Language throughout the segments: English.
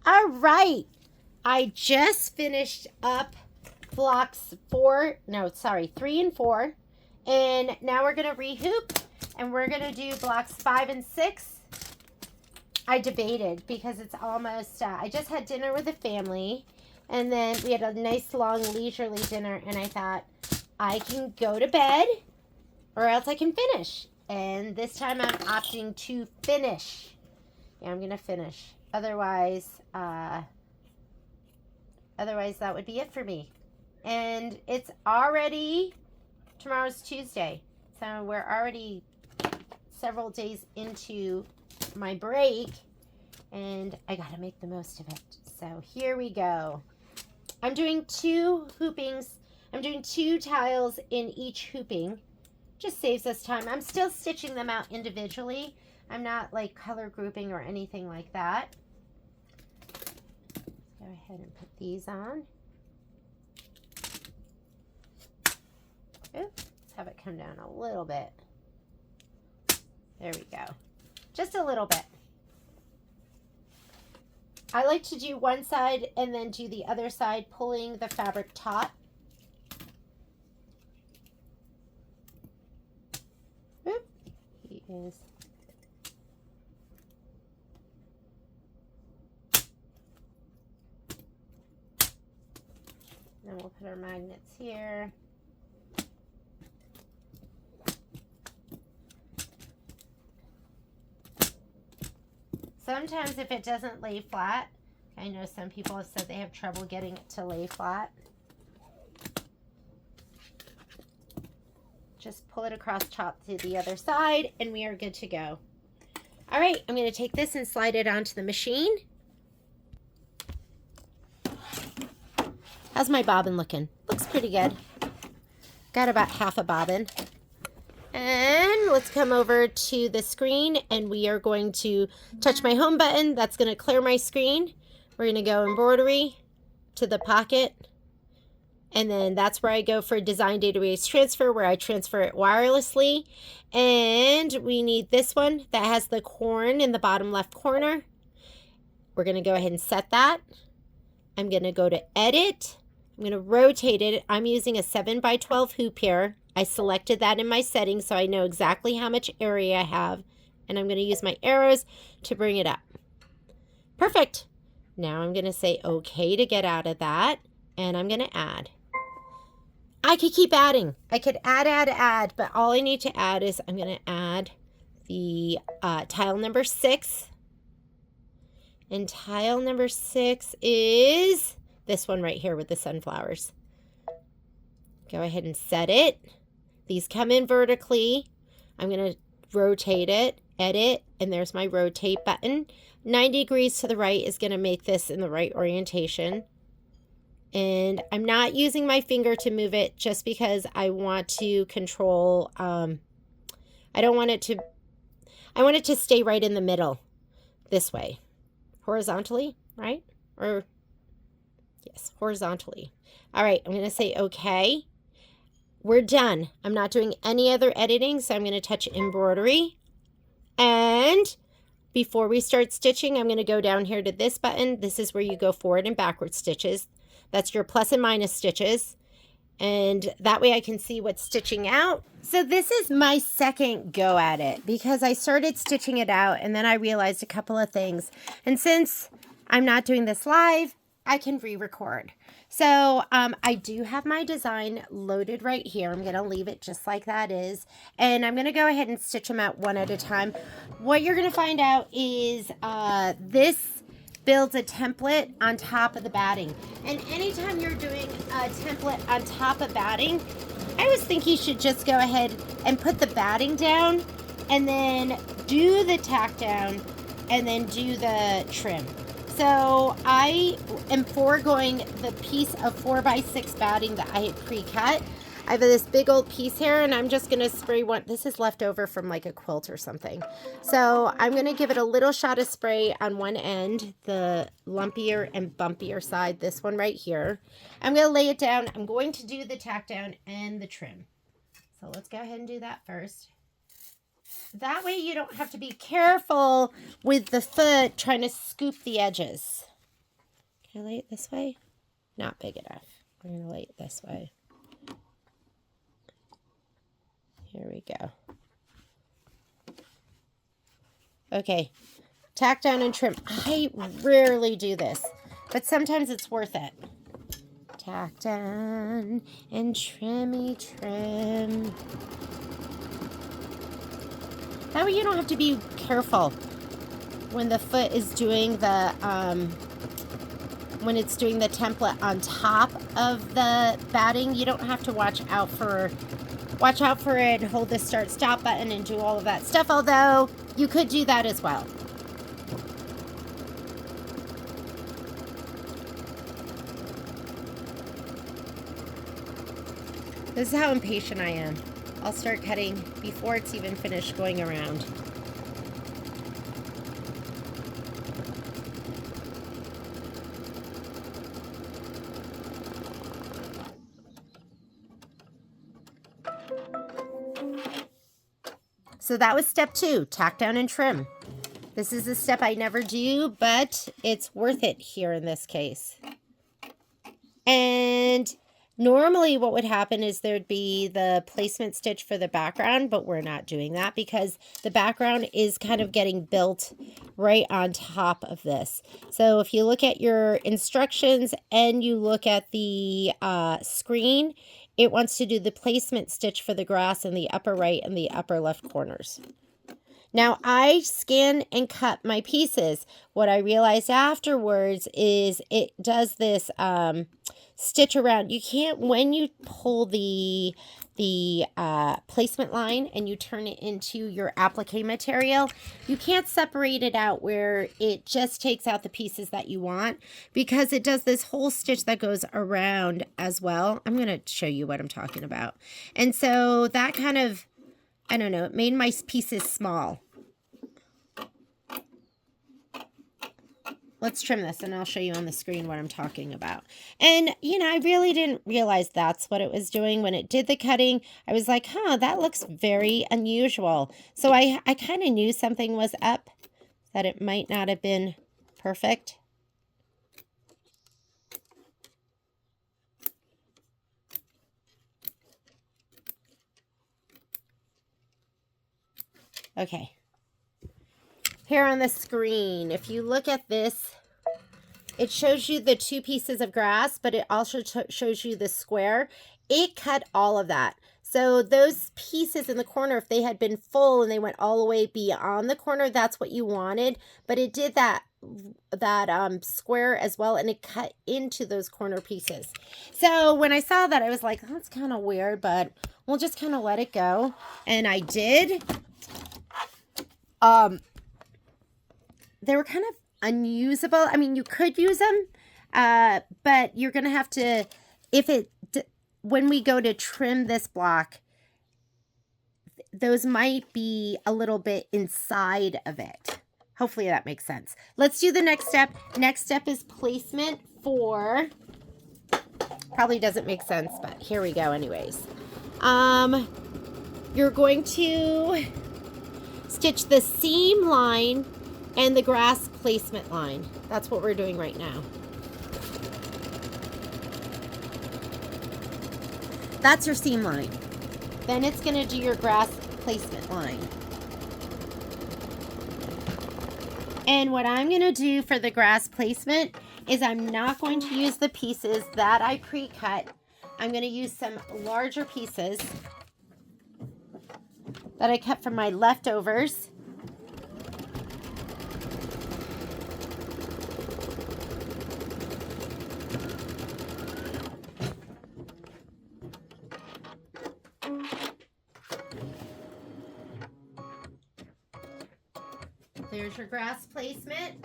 All right. I just finished up blocks 3 and 4. And now we're going to rehoop and we're going to do blocks 5 and 6. I debated because it's almost, I just had dinner with the family and then we had a nice long leisurely dinner and I thought I can go to bed or else I can finish. And this time I'm opting to finish. Yeah, I'm going to finish. Otherwise that would be it for me. And it's already, tomorrow's Tuesday. So we're already several days into my break. And I got to make the most of it. So here we go. I'm doing 2 hoopings. I'm doing 2 tiles in each hooping. Just saves us time. I'm still stitching them out individually. I'm not like color grouping or anything like that. Go ahead and put these on. Oops, let's have it come down a little bit. There we go. Just a little bit. I like to do one side and then do the other side, pulling the fabric taut. Oop, he is. Then we'll put our magnets here. Sometimes if it doesn't lay flat, I know some people have said they have trouble getting it to lay flat. Just pull it across top to the other side and we are good to go. All right, I'm going to take this and slide it onto the machine. How's my bobbin looking? Looks pretty good. Got about half a bobbin. And let's come over to the screen and we are going to touch my home button. That's going to clear my screen. We're going to go embroidery to the pocket. And then that's where I go for design database transfer, where I transfer it wirelessly. And we need this one that has the corn in the bottom left corner. We're going to go ahead and set that. I'm going to go to edit. I'm going to rotate it. I'm using a 7x12 hoop here. I selected that in my settings so I know exactly how much area I have. And I'm going to use my arrows to bring it up. Perfect. Now I'm going to say okay to get out of that. And I'm going to add. I could keep adding. I could add, but all I need to add is I'm going to add the tile number 6. And tile number 6 is this one right here with the sunflowers. Go ahead and set it. These come in vertically. I'm going to rotate it, edit, and there's my rotate button. 90 degrees to the right is going to make this in the right orientation. And I'm not using my finger to move it just because I want to control, I want it to stay right in the middle this way. Horizontally, right? Or, yes, horizontally. All right, I'm going to say okay. We're done. I'm not doing any other editing, so I'm going to touch embroidery. And before we start stitching, I'm going to go down here to this button. This is where you go forward and backward stitches. That's your plus and minus stitches. And that way I can see what's stitching out. So this is my second go at it because I started stitching it out and then I realized a couple of things. And since I'm not doing this live, I can re-record. So I do have my design loaded right here. I'm going to leave it just like that is. And I'm going to go ahead and stitch them out one at a time. What you're going to find out is this builds a template on top of the batting. And anytime you're doing a template on top of batting, I always think you should just go ahead and put the batting down and then do the tack down and then do the trim. So I am foregoing the piece of 4x6 batting that I had pre-cut. I have this big old piece here and I'm just going to spray one. This is left over from like a quilt or something. So I'm going to give it a little shot of spray on one end, the lumpier and bumpier side, this one right here. I'm going to lay it down. I'm going to do the tack down and the trim. So let's go ahead and do that first. That way you don't have to be careful with the foot trying to scoop the edges. Can I lay it this way? Not big enough. I'm going to lay it this way. Here we go. Okay, tack down and trim. I rarely do this, but sometimes it's worth it. Tack down and trimmy trim. That way you don't have to be careful when the foot is doing the, when it's doing the template on top of the batting. You don't have to watch out for it and hold the start stop button and do all of that stuff, although you could do that as well. This is how impatient I am. I'll start cutting before it's even finished going around. So that was step 2, tack down and trim. This is a step I never do, but it's worth it here in this case. And normally what would happen is there'd be the placement stitch for the background, but we're not doing that because the background is kind of getting built right on top of this. So if you look at your instructions and you look at the screen, it wants to do the placement stitch for the grass in the upper right and the upper left corners. Now, I scan and cut my pieces. What I realized afterwards is it does this stitch around. You can't, when you pull the placement line and you turn it into your applique material, you can't separate it out where it just takes out the pieces that you want, because it does this whole stitch that goes around as well. I'm going to show you what I'm talking about. And so that kind of, I don't know, it made my pieces small. Let's trim this and I'll show you on the screen what I'm talking about. And, you know, I really didn't realize that's what it was doing when it did the cutting. I was like, huh, that looks very unusual. So I kind of knew something was up, that it might not have been perfect. Okay. Here on the screen, if you look at this, it shows you the 2 pieces of grass, but it also shows you the square. It cut all of that. So those pieces in the corner, if they had been full and they went all the way beyond the corner, that's what you wanted. But it did that square as well, and it cut into those corner pieces. So when I saw that, I was like, that's kind of weird, but we'll just kind of let it go. And I did. They were kind of unusable. I mean, you could use them, but you're going to have to, when we go to trim this block, those might be a little bit inside of it. Hopefully that makes sense. Let's do the next step. Next step is placement for, probably doesn't make sense, but here we go anyways. You're going to stitch the seam line and the grass placement line. That's what we're doing right now. That's your seam line. Then it's going to do your grass placement line. And what I'm going to do for the grass placement is I'm not going to use the pieces that I pre-cut. I'm going to use some larger pieces that I cut from my leftovers. There's your grass placement.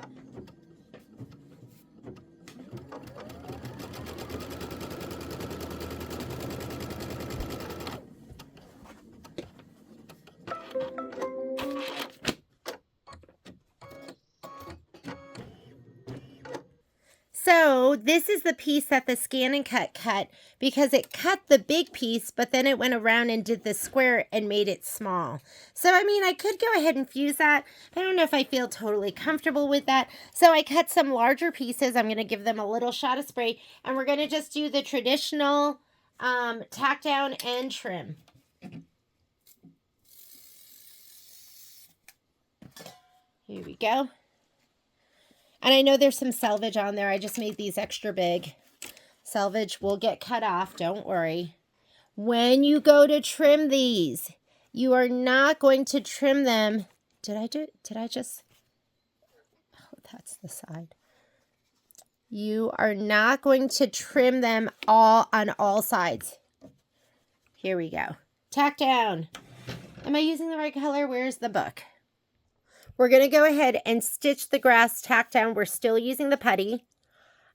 So this is the piece that the Scan and cut because it cut the big piece, but then it went around and did the square and made it small. So, I mean, I could go ahead and fuse that, but I don't know if I feel totally comfortable with that. So I cut some larger pieces. I'm going to give them a little shot of spray, and we're going to just do the traditional tack down and trim. Here we go. And I know there's some selvage on there. I just made these extra big. Selvage will get cut off, don't worry. When you go to trim these, you are not going to trim them. Did I just? Oh, that's the side. You are not going to trim them all on all sides. Here we go. Tack down. Am I using the right color? Where's the book? We're going to go ahead and stitch the grass tack down. We're still using the putty.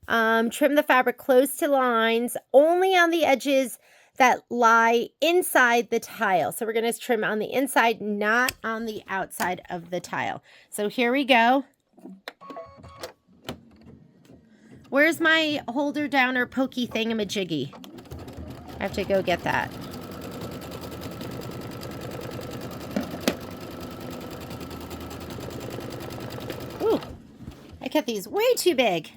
Trim the fabric close to lines, only on the edges that lie inside the tile. So we're going to trim on the inside, not on the outside of the tile. So here we go. Where's my holder downer pokey thingamajiggy? I have to go get that. Ooh, I cut these way too big.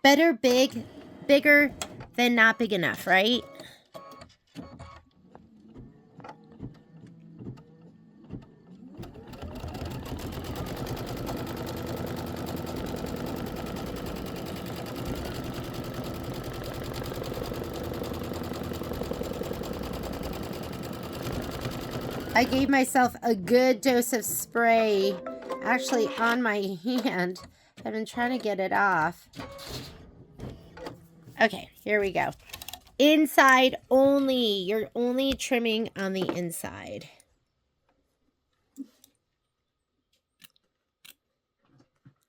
Better bigger than not big enough, right? I gave myself a good dose of spray actually on my hand. I've been trying to get it off. Okay, here we go. Inside only. You're only trimming on the inside.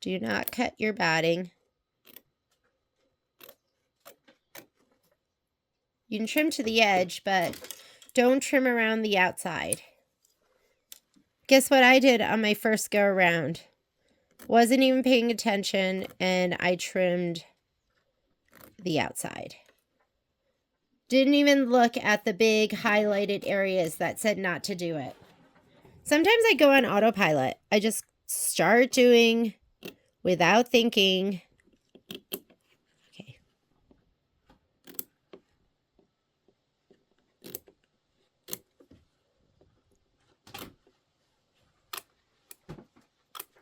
Do not cut your batting. You can trim to the edge, but don't trim around the outside. Guess what I did on my first go around? Wasn't even paying attention, and I trimmed the outside. Didn't even look at the big highlighted areas that said not to do it. Sometimes I go on autopilot. I just start doing without thinking. Okay.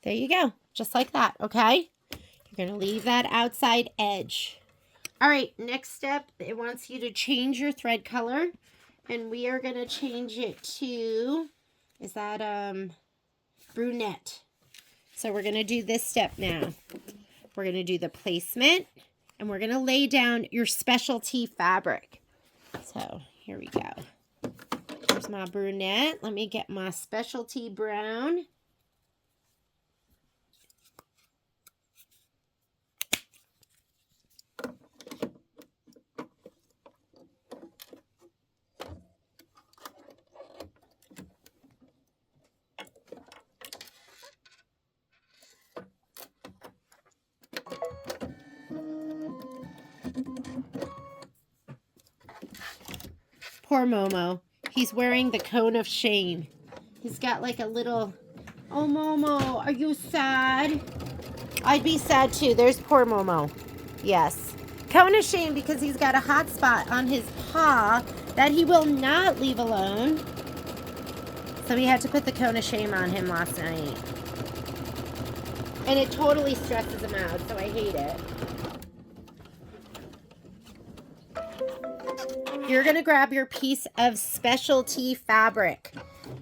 There you go. Just like that, okay? You're going to leave that outside edge. All right, next step, it wants you to change your thread color, and we are going to change it to, is that brunette. So we're going to do this step now. We're going to do the placement, and we're going to lay down your specialty fabric. So here we go. Here's my brunette. Let me get my specialty brown. Poor Momo. He's wearing the cone of shame. He's got like a little... Oh, Momo, are you sad? I'd be sad too. There's poor Momo. Yes. Cone of shame because he's got a hot spot on his paw that he will not leave alone. So we had to put the cone of shame on him last night. And it totally stresses him out, so I hate it. You're going to grab your piece of specialty fabric.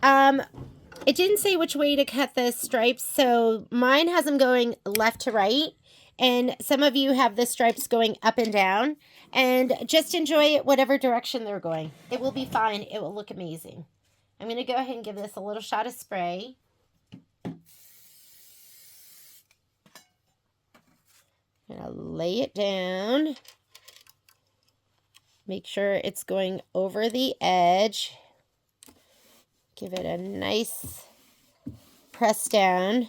It didn't say which way to cut the stripes, so mine has them going left to right, and some of you have the stripes going up and down, and just enjoy it whatever direction they're going. It will be fine. It will look amazing. I'm going to go ahead and give this a little shot of spray. I'm going to lay it down. Make sure it's going over the edge. Give it a nice press down.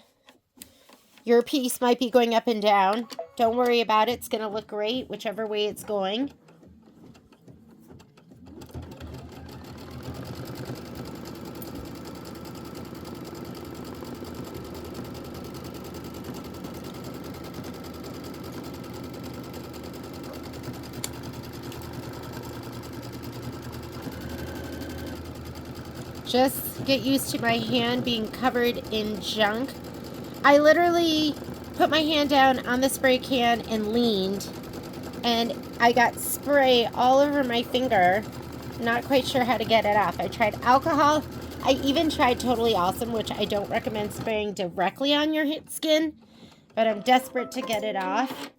Your piece might be going up and down. Don't worry about it. It's going to look great whichever way it's going. Just get used to my hand being covered in junk. I literally put my hand down on the spray can and leaned, and I got spray all over my finger. Not quite sure how to get it off. I tried alcohol. I even tried Totally Awesome, which I don't recommend spraying directly on your skin, but I'm desperate to get it off.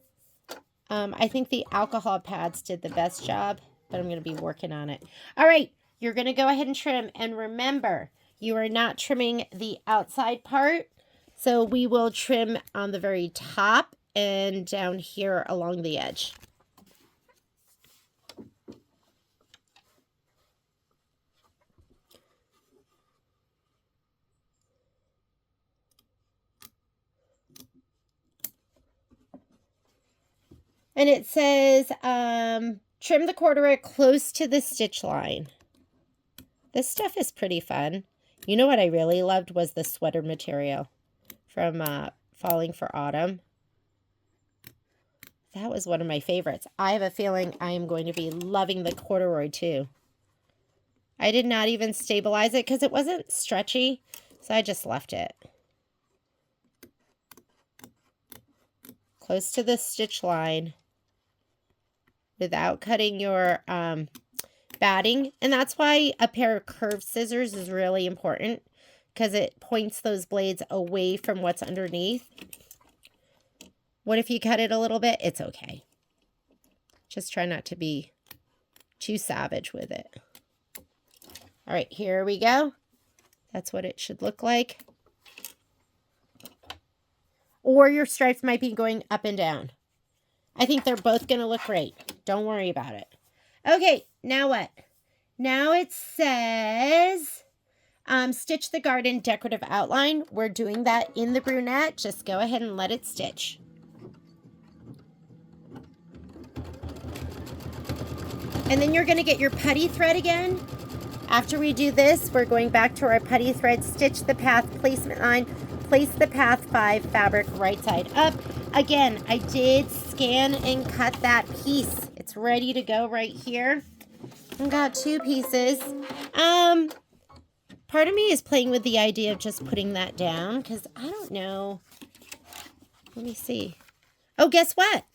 I think the alcohol pads did the best job, but I'm going to be working on it. All right, you're going to go ahead and trim, and remember, you are not trimming the outside part, so we will trim on the very top and down here along the edge. And it says, trim the corduroy close to the stitch line. This stuff is pretty fun. You know what I really loved was the sweater material from Falling for Autumn. That was one of my favorites. I have a feeling I am going to be loving the corduroy too. I did not even stabilize it because it wasn't stretchy, so I just left it. Close to the stitch line without cutting your batting. And that's why a pair of curved scissors is really important, because it points those blades away from what's underneath. What if you cut it a little bit? It's okay. Just try not to be too savage with it. All right, here we go. That's what it should look like. Or your stripes might be going up and down. I think they're both going to look great. Don't worry about it. Okay, now what? Now it says, stitch the garden decorative outline. We're doing that in the brunette. Just go ahead and let it stitch. And then you're going to get your putty thread again. After we do this, we're going back to our putty thread, stitch the path placement line, place the path 5 fabric right side up. Again, I did scan and cut that piece. It's ready to go right here. I've got 2 pieces. Part of me is playing with the idea of just putting that down because I don't know. Let me see. Oh, guess what?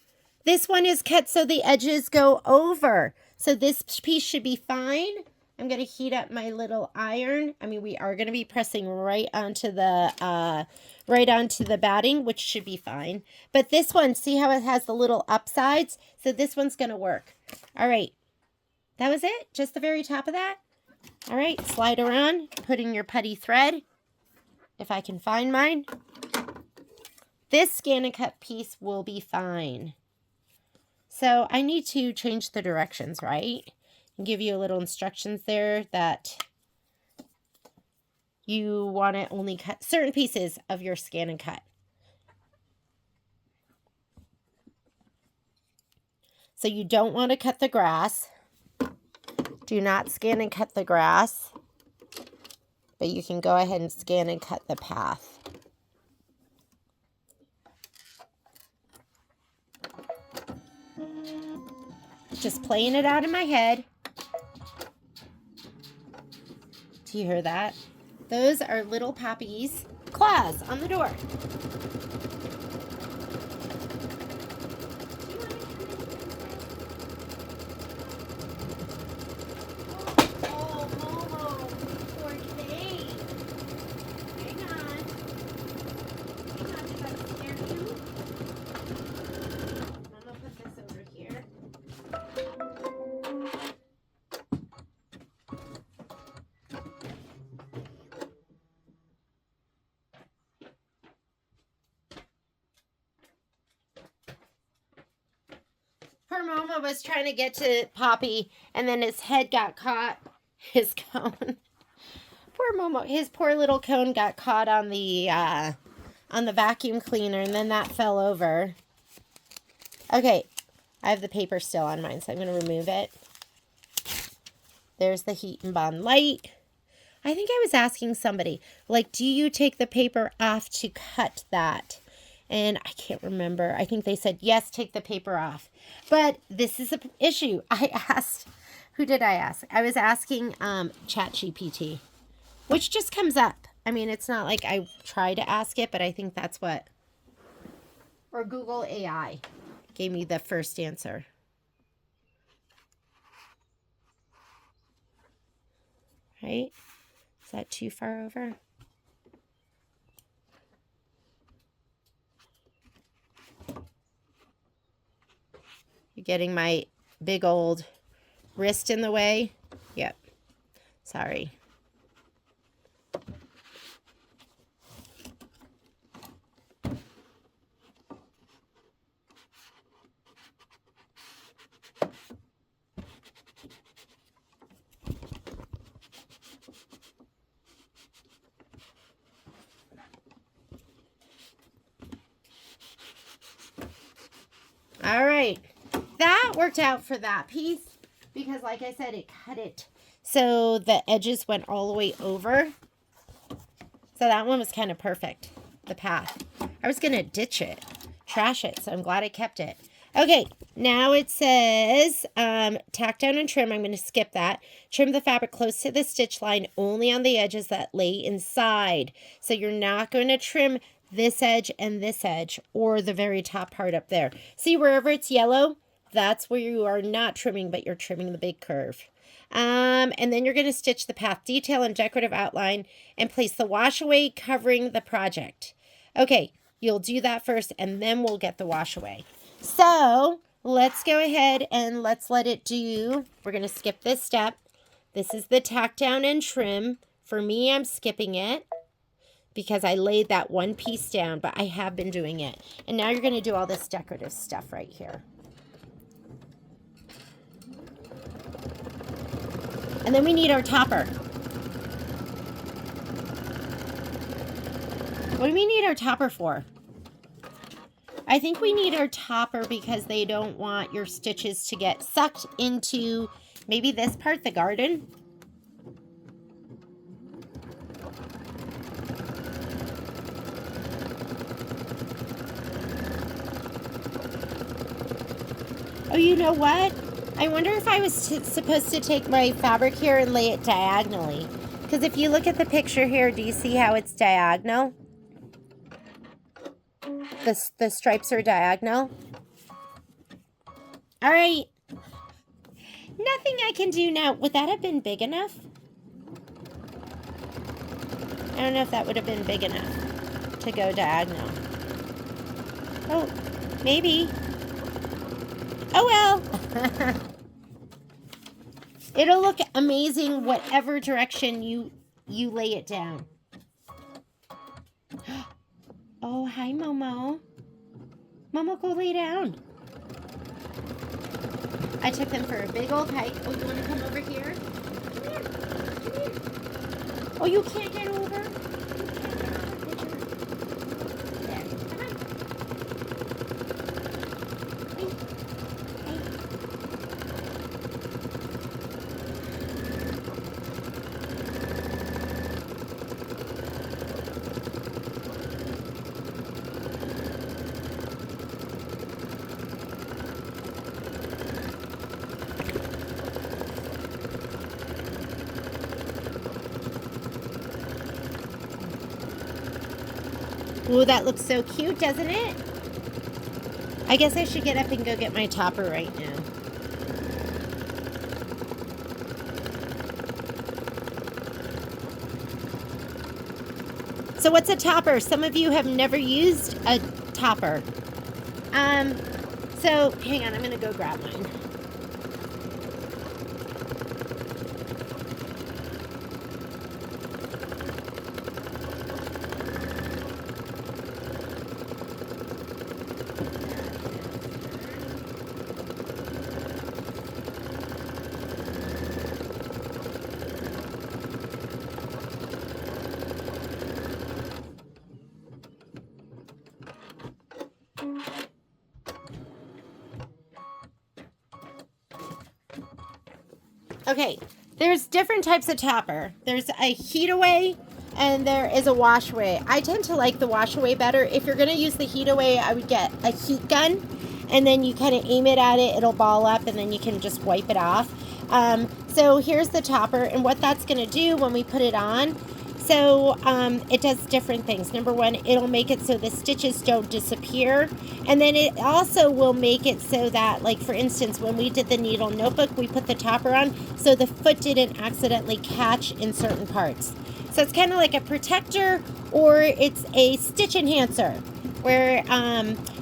This one is cut so the edges go over. So this piece should be fine. I'm going to heat up my little iron. I mean, we are going to be pressing right onto the batting, which should be fine. But this one, see how it has the little upsides? So this one's going to work. All right. That was it? Just the very top of that? All right. Slide around, put in your putty thread. If I can find mine. This scan and cut piece will be fine. So I need to change the directions, right? And give you a little instructions there that you want to only cut certain pieces of your scan and cut. So you don't want to cut the grass. Do not scan and cut the grass, but you can go ahead and scan and cut the path. Just playing it out in my head. Do you hear that? Those are little Poppy's claws on the door. Oh, Momo, poor thing. Hang on. Hang on, did I scare you? I'm gonna put this over here. Poor Momo was trying to get to Poppy, and then his head got caught. His cone. Poor Momo. His poor little cone got caught on the on the vacuum cleaner, and then that fell over. Okay, I have the paper still on mine, so I'm going to remove it. There's the Heat and Bond light. I think I was asking somebody, like, do you take the paper off to cut that? And I can't remember. I think they said, yes, take the paper off. But this is an issue. I asked, who did I ask? I was asking ChatGPT, which just comes up. I mean, it's not like I try to ask it, but I think that's what, or Google AI gave me the first answer. Right? Is that too far over? You're getting my big old wrist in the way? Yep. Sorry. All right. That worked out for that piece because, like I said, it cut it so the edges went all the way over. So that one was kind of perfect, the path. I was going to ditch it, trash it, so I'm glad I kept it. Okay, now it says tack down and trim. I'm going to skip that. Trim the fabric close to the stitch line only on the edges that lay inside. So you're not going to trim this edge and this edge or the very top part up there. See, wherever it's yellow, that's where you are not trimming, but you're trimming the big curve. And then you're going to stitch the path detail and decorative outline and place the wash away covering the project. Okay, you'll do that first and then we'll get the wash away. So let's go ahead and let's let it do. We're going to skip this step. This is the tack down and trim. For me, I'm skipping it because I laid that one piece down, but I have been doing it. And now you're going to do all this decorative stuff right here. And then we need our topper. What do we need our topper for? I think we need our topper because they don't want your stitches to get sucked into maybe this part, the garden. Oh, you know what? I wonder if I was supposed to take my fabric here and lay it diagonally. Because if you look at the picture here, do you see how it's diagonal? The stripes are diagonal. All right. Nothing I can do now. Would that have been big enough? I don't know if that would have been big enough to go diagonal. Oh, maybe. Oh well. It'll look amazing whatever direction you lay it down. Oh, hi, Momo. Momo, go lay down. I took them for a big old hike. Oh, you want to come over here? Come here. Come here. Oh, you can't get over? There. Come on. Hey. Hey. Ooh, that looks so cute, doesn't it? I guess I should get up and go get my topper right now. So what's a topper? Some of you have never used a topper. So hang on, I'm gonna go grab mine. Okay, there's different types of topper. There's a heat away and there is a wash away. I tend to like the wash away better. If you're gonna use the heat away, I would get a heat gun and then you kind of aim it at it, it'll ball up and then you can just wipe it off. So here's the topper and what that's gonna do when we put it on. So it does different things. Number one, it'll make it so the stitches don't disappear. And then it also will make it so that, like for instance, when we did the needle notebook, we put the topper on so the foot didn't accidentally catch in certain parts. So it's kind of like a protector or it's a stitch enhancer where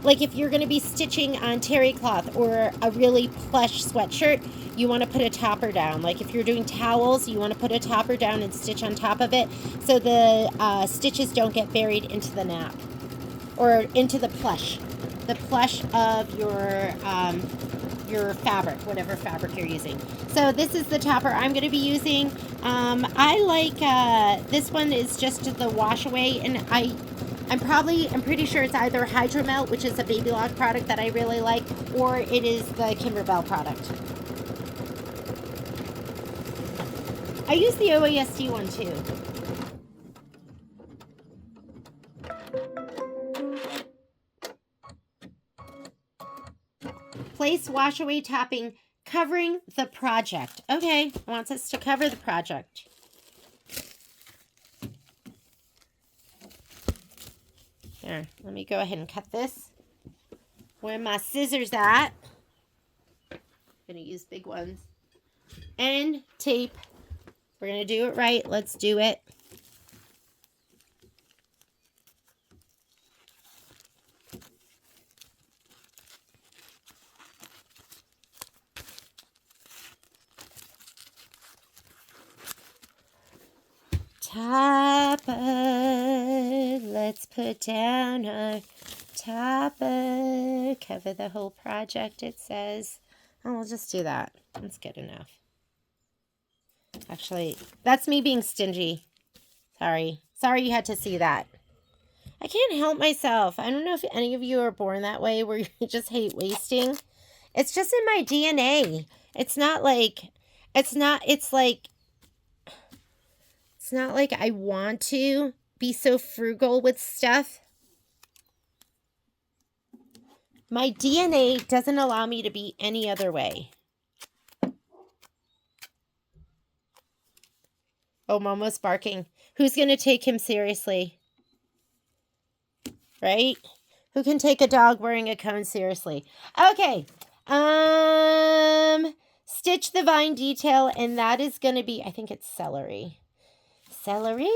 like if you're going to be stitching on terry cloth or a really plush sweatshirt, you want to put a topper down. Like if you're doing towels, you want to put a topper down and stitch on top of it so the stitches don't get buried into the nap or into the plush of your fabric, whatever fabric you're using. So this is the topper I'm going to be using. I like this one is just the wash away, and I'm pretty sure it's either Hydromelt, which is a Baby Lock product that I really like, or it is the Kimberbell product. I use the OASD one too. Place wash away topping covering the project. Okay, it wants us to cover the project. Here, let me go ahead and cut this. Where my scissors at? I'm gonna use big ones. And tape. We're gonna do it right. Let's do it. Topper, let's put down our topper. Cover the whole project, it says. Oh, we'll just do that. That's good enough. Actually, that's me being stingy. Sorry you had to see that. I can't help myself. I don't know if any of you are born that way where you just hate wasting. It's just in my DNA. It's not like I want to be so frugal with stuff. My DNA doesn't allow me to be any other way. Oh, Momo's barking. Who's going to take him seriously? Right? Who can take a dog wearing a cone seriously? Okay. Stitch the vine detail, and that is going to be, I think it's celery. Celery.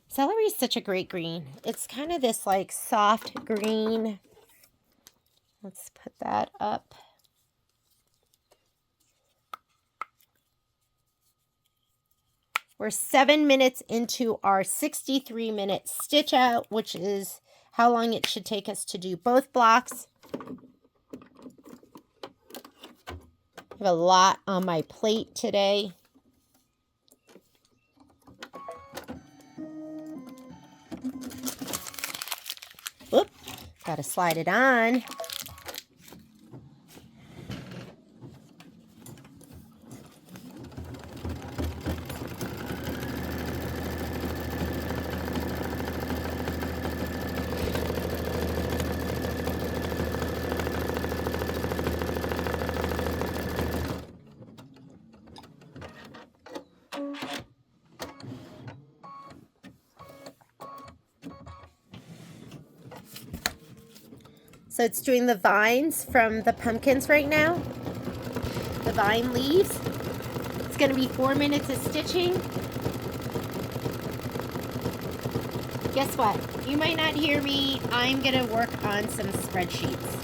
Celery is such a great green. It's kind of this like soft green. Let's put that up. We're 7 minutes into our 63-minute stitch out, which is how long it should take us to do both blocks. I have a lot on my plate today. Whoop, gotta slide it on. So it's doing the vines from the pumpkins right now. The vine leaves. It's going to be 4 minutes of stitching. Guess what? You might not hear me. I'm going to work on some spreadsheets.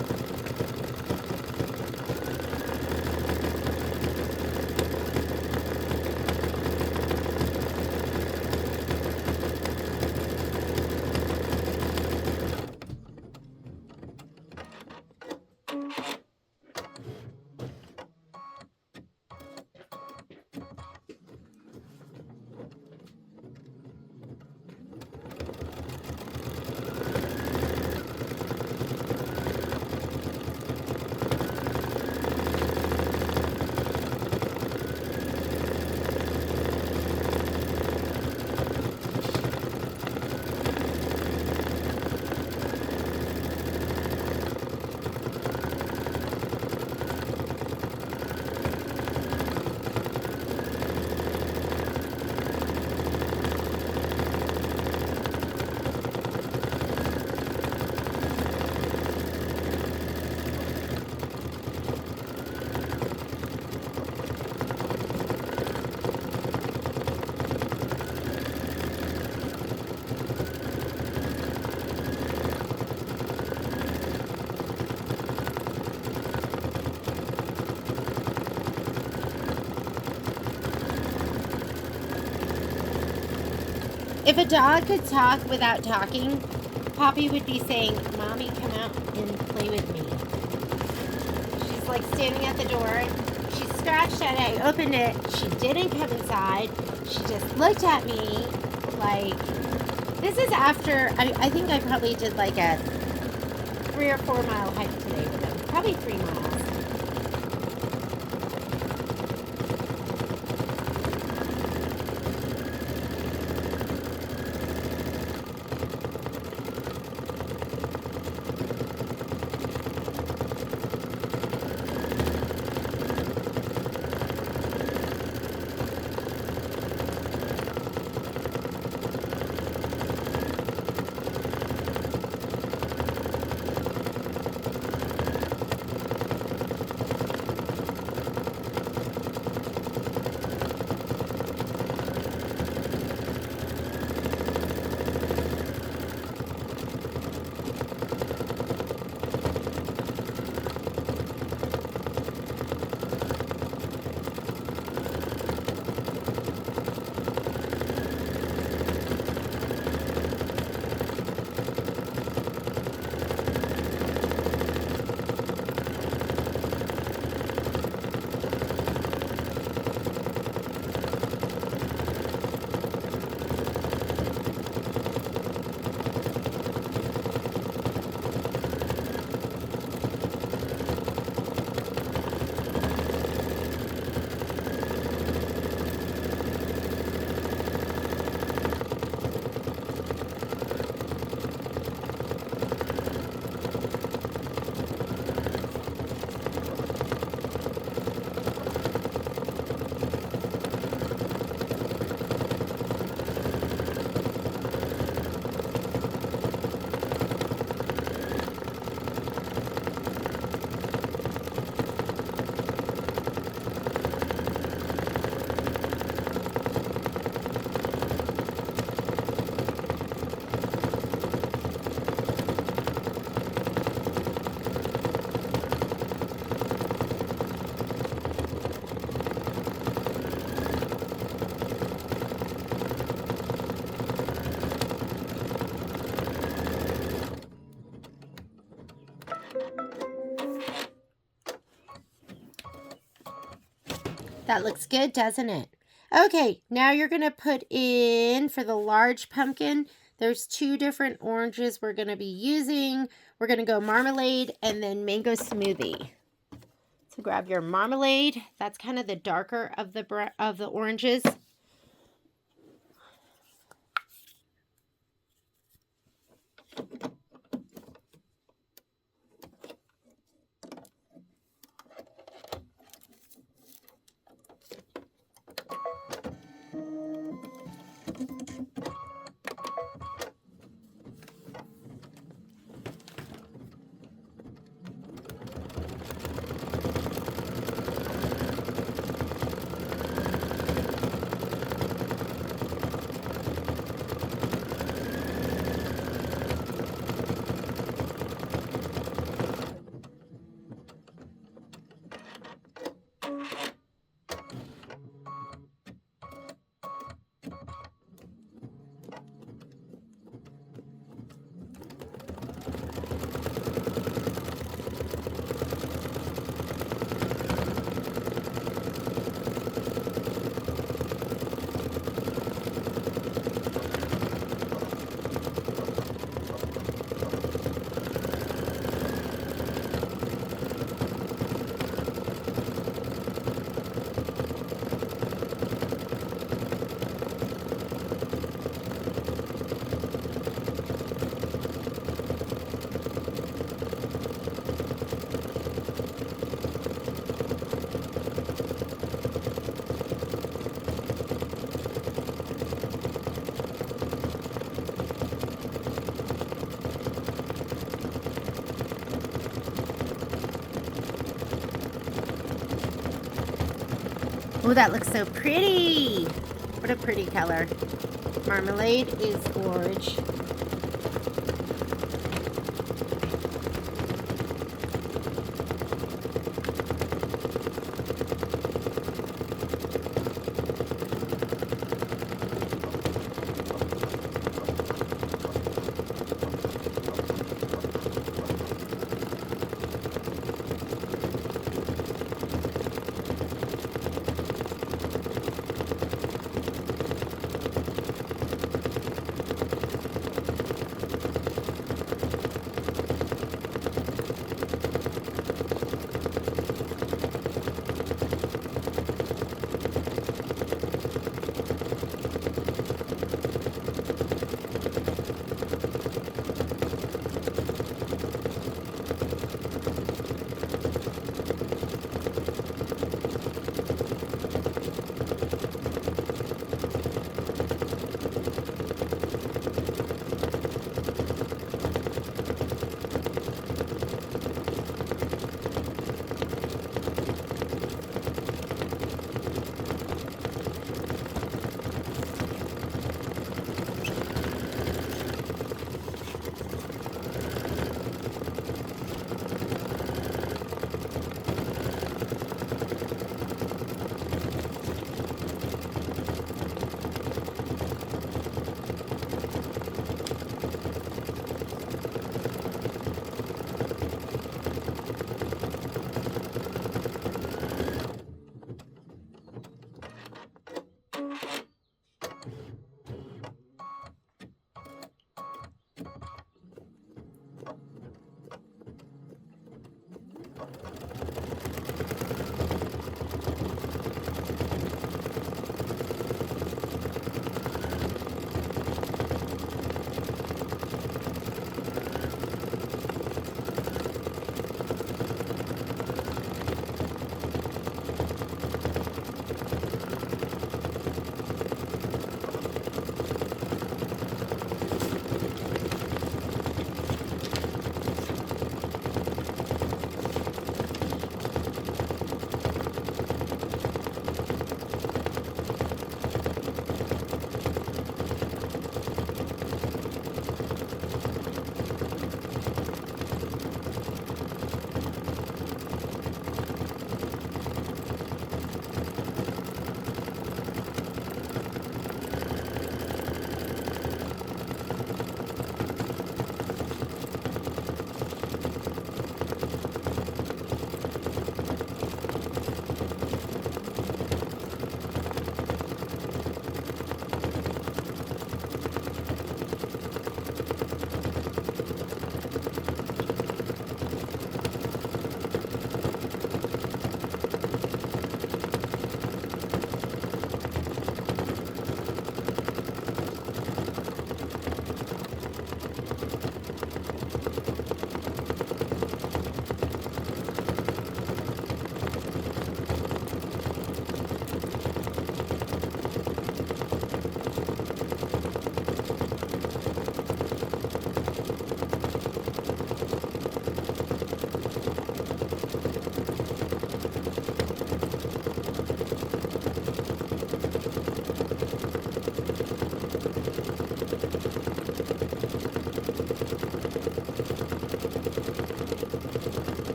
If a dog could talk without talking, Poppy would be saying, "Mommy, come out and play with me." She's like standing at the door. She scratched at it. I opened it. She didn't come inside. She just looked at me like, this is after, I think I probably did like a 3 or 4 mile hike today with them. Probably 3 miles. That looks good, doesn't it? Okay, now you're going to put in, for the large pumpkin, there's 2 different oranges we're going to be using. We're going to go marmalade and then mango smoothie. So grab your marmalade. That's kind of the darker of the oranges. Oh, that looks so pretty. What a pretty color. Marmalade is gorge.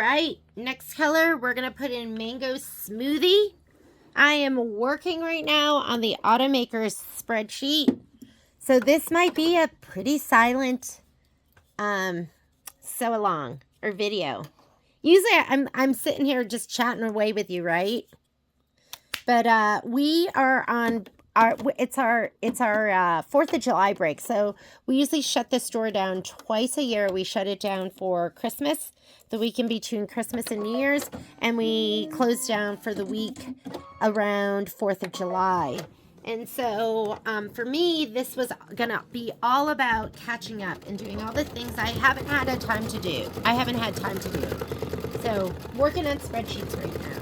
right, next color, we're going to put in Mango Smoothie. I am working right now on the Automaker's spreadsheet. So this might be a pretty silent sew along or video. Usually I'm sitting here just chatting away with you, right? But we are on it's our 4th of July break. So we usually shut the store down twice a year. We shut it down for Christmas, the week in between Christmas and New Year's, and we close down for the week around 4th of July. And so for me, this was gonna be all about catching up and doing all the things I haven't had time to do. So working on spreadsheets right now.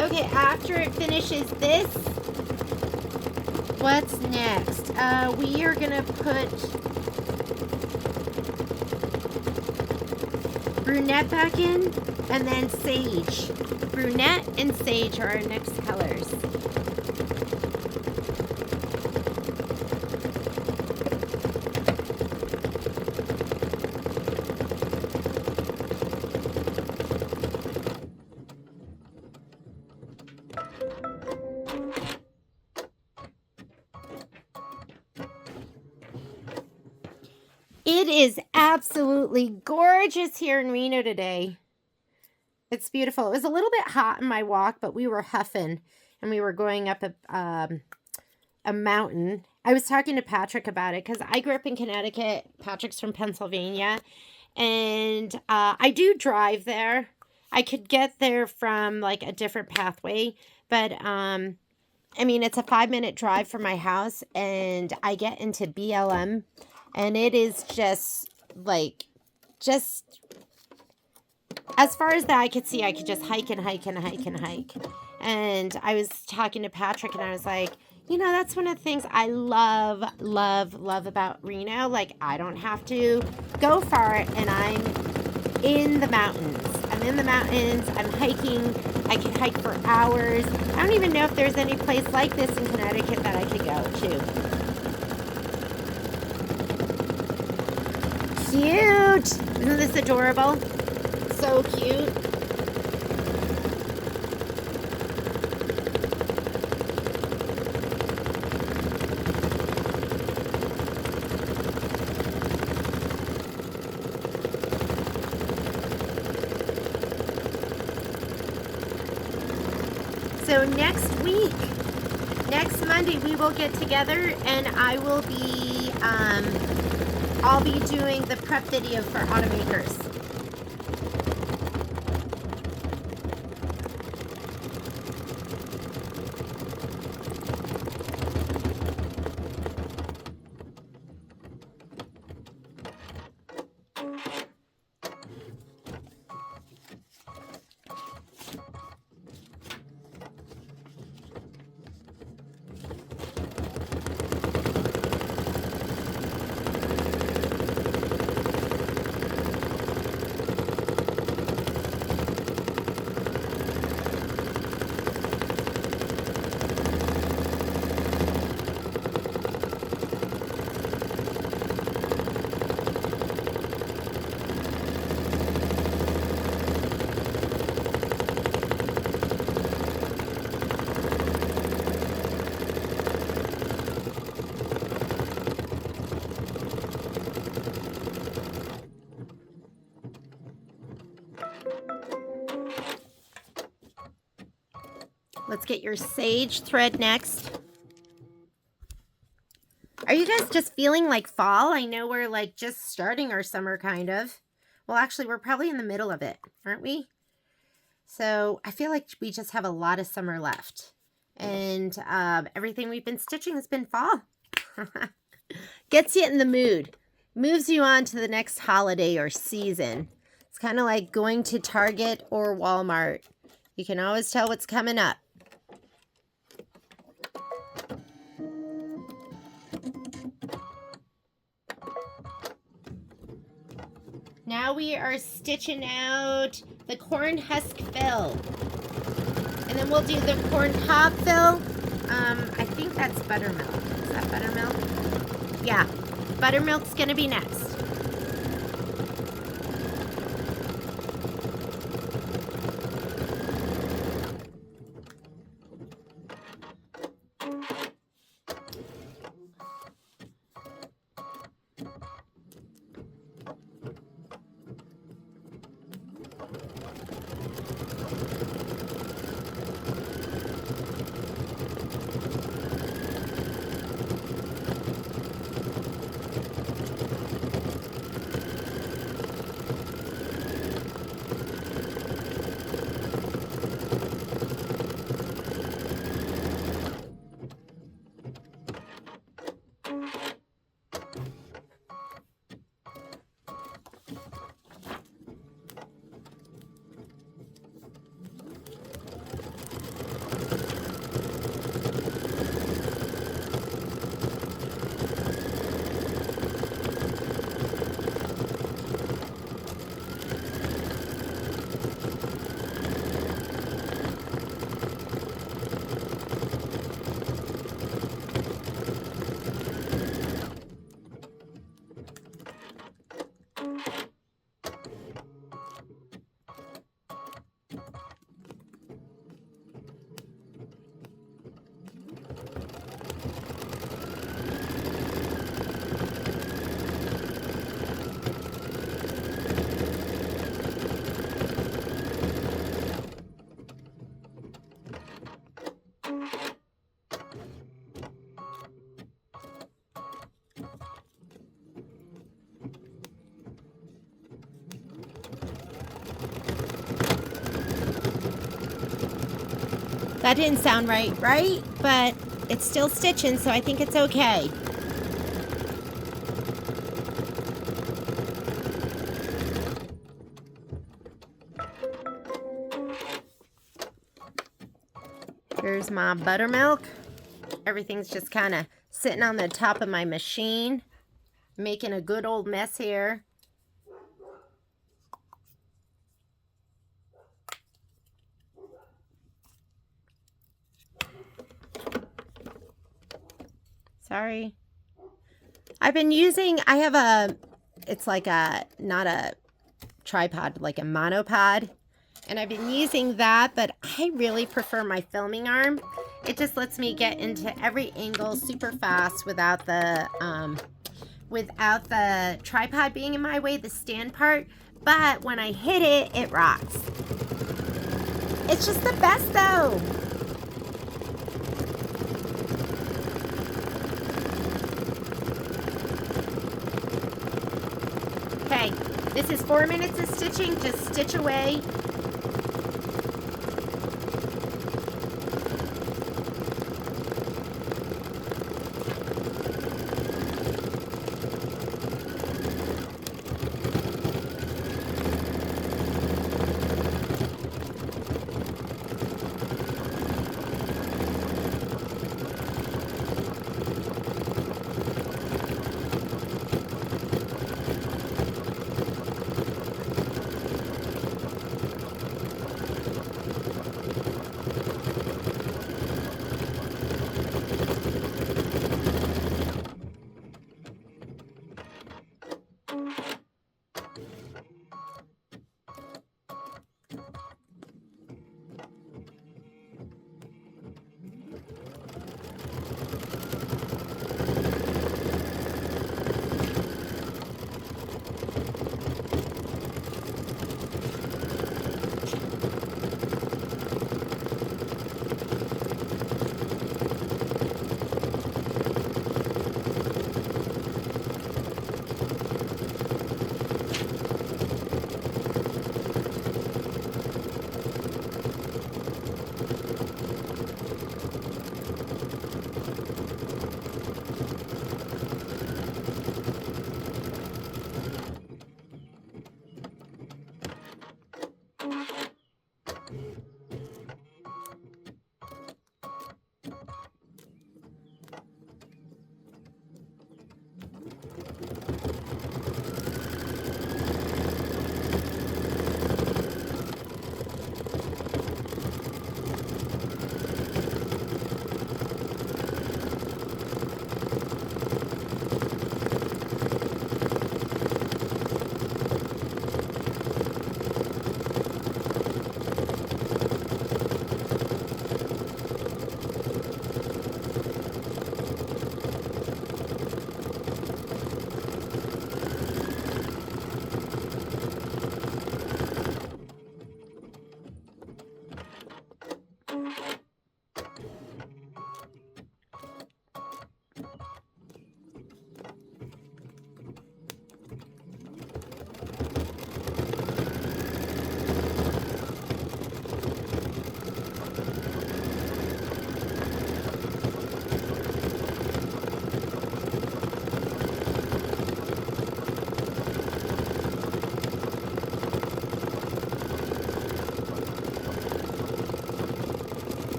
Okay, after it finishes this, what's next? We are gonna put brunette back in, and then sage. Brunette and sage are our next colors. It is absolutely gorgeous here in Reno today. It's beautiful. It was a little bit hot in my walk, but we were huffing and we were going up a mountain. I was talking to Patrick about it because I grew up in Connecticut. Patrick's from Pennsylvania. And I do drive there. I could get there from like a different pathway. But I mean, it's a 5-minute drive from my house. And I get into BLM. And it is just like, as far as that I could see, I could just hike and hike and hike and hike. And I was talking to Patrick and I was like, you know, that's one of the things I love about Reno. Like, I don't have to go far and I'm in the mountains. I'm hiking. I can hike for hours. I don't even know if there's any place like this in Connecticut that I could go to. Cute! Isn't this adorable? So cute. So next week, next Monday, we will get together and I will be, I'll be doing the prep video for automakers. Let's get your sage thread next. Are you guys just feeling like fall? I know we're like just starting our summer kind of. Well, actually, we're probably in the middle of it, aren't we? So I feel like we just have a lot of summer left. And everything we've been stitching has been fall. Gets you in the mood. Moves you on to the next holiday or season. It's kind of like going to Target or Walmart. You can always tell what's coming up. Now we are stitching out the corn husk fill. And then we'll do the corn cob fill. I think that's buttermilk. Is that buttermilk? Yeah, buttermilk's gonna be next. That didn't sound right, right? But it's still stitching, so I think it's okay. Here's my buttermilk. Everything's just kind of sitting on the top of my machine, making a good old mess here. Sorry. I've been using, I have a, it's like a, not a tripod, like a monopod. And I've been using that, but I really prefer my filming arm. It just lets me get into every angle super fast without the tripod being in my way, the stand part. But when I hit it, it rocks. It's just the best though. This is 4 minutes of stitching. Just stitch away.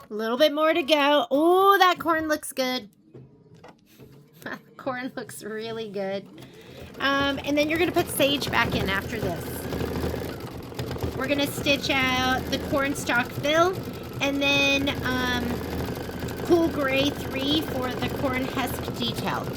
A little bit more to go. Oh, that corn looks good. Corn looks really good. And then you're going to put sage back in after this. We're going to stitch out the corn stalk fill and then cool gray 3 for the corn husk detail.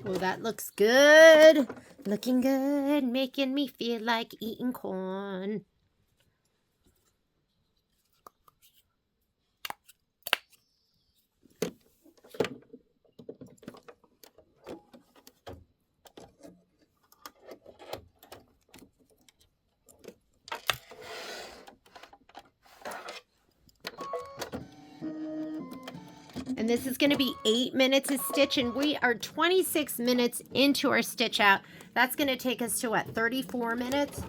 Oh, that looks good. Looking good, making me feel like eating corn. And this is going to be 8 minutes of stitch, and we are 26 minutes into our stitch out. That's going to take us to what, 34 minutes?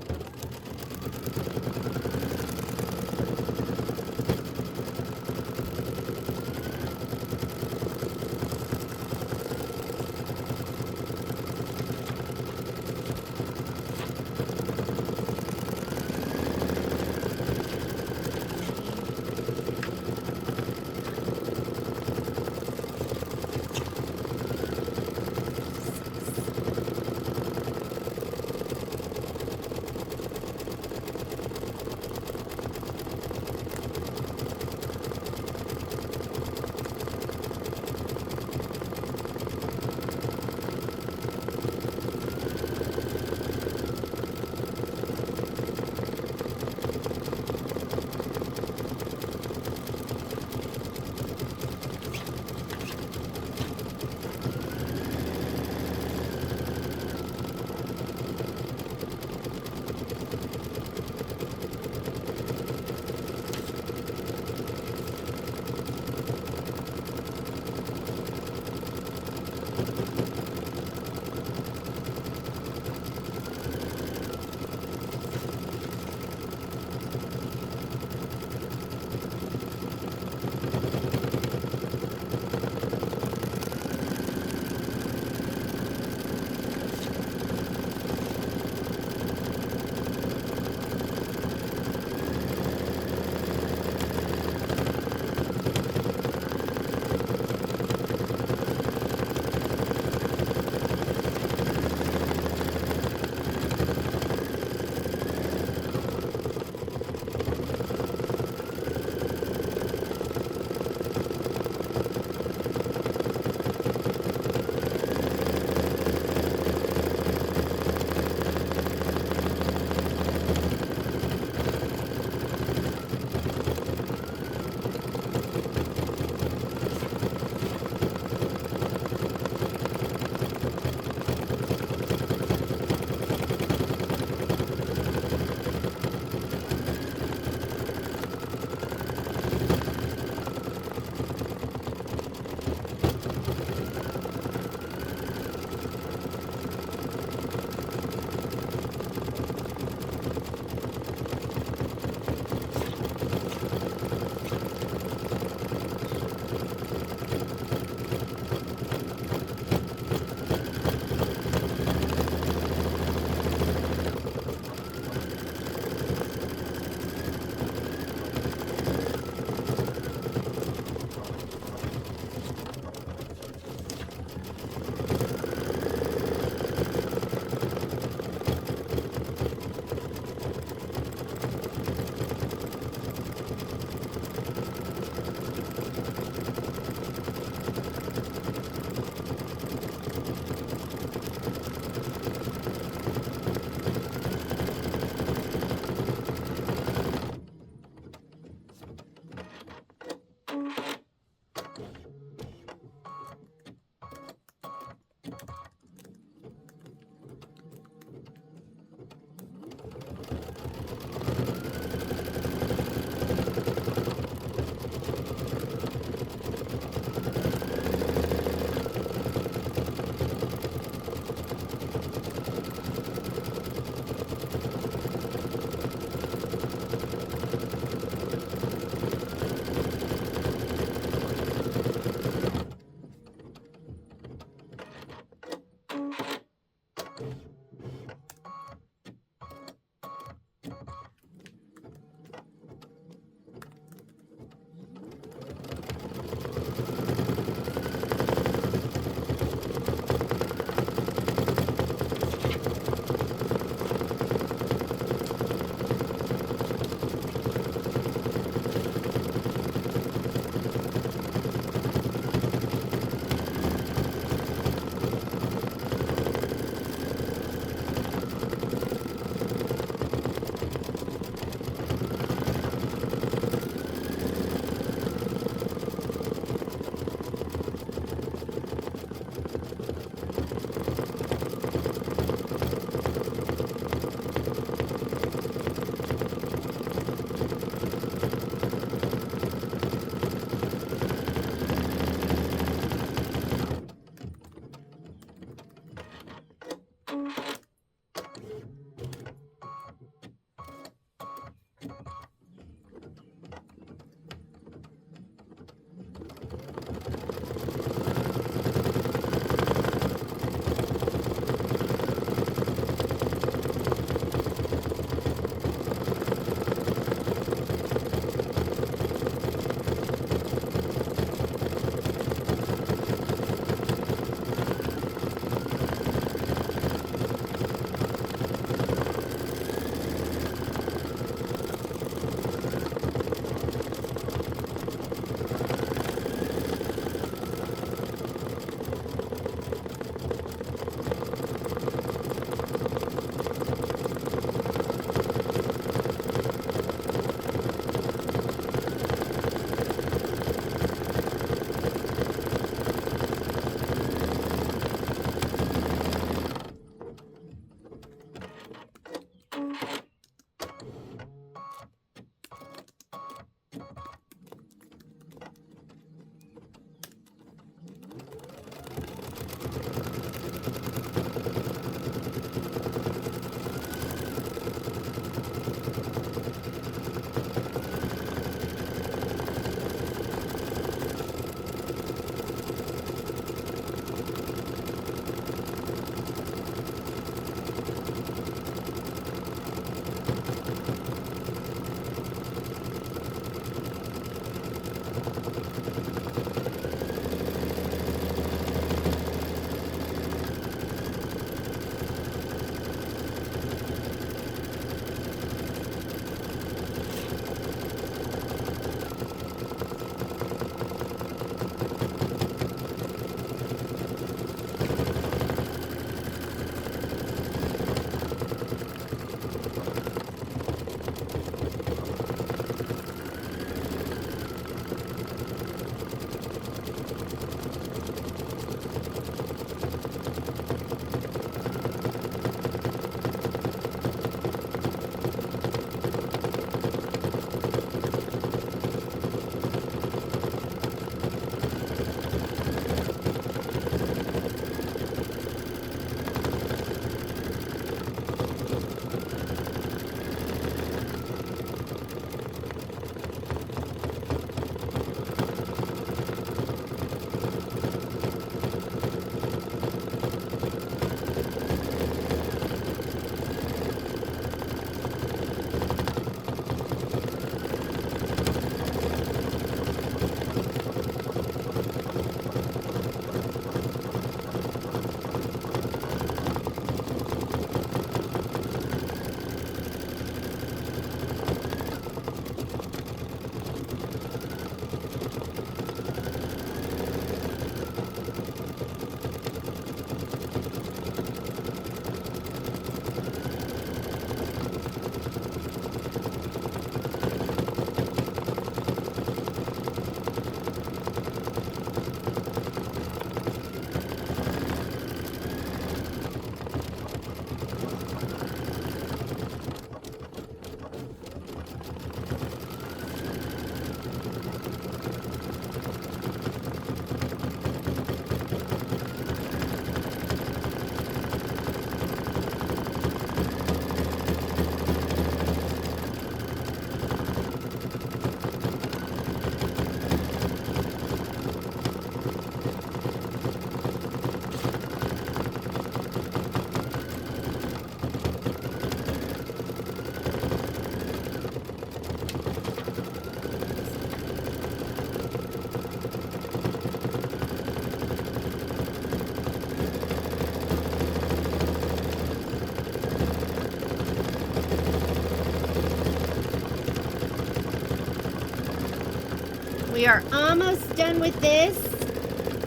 We are almost done with this.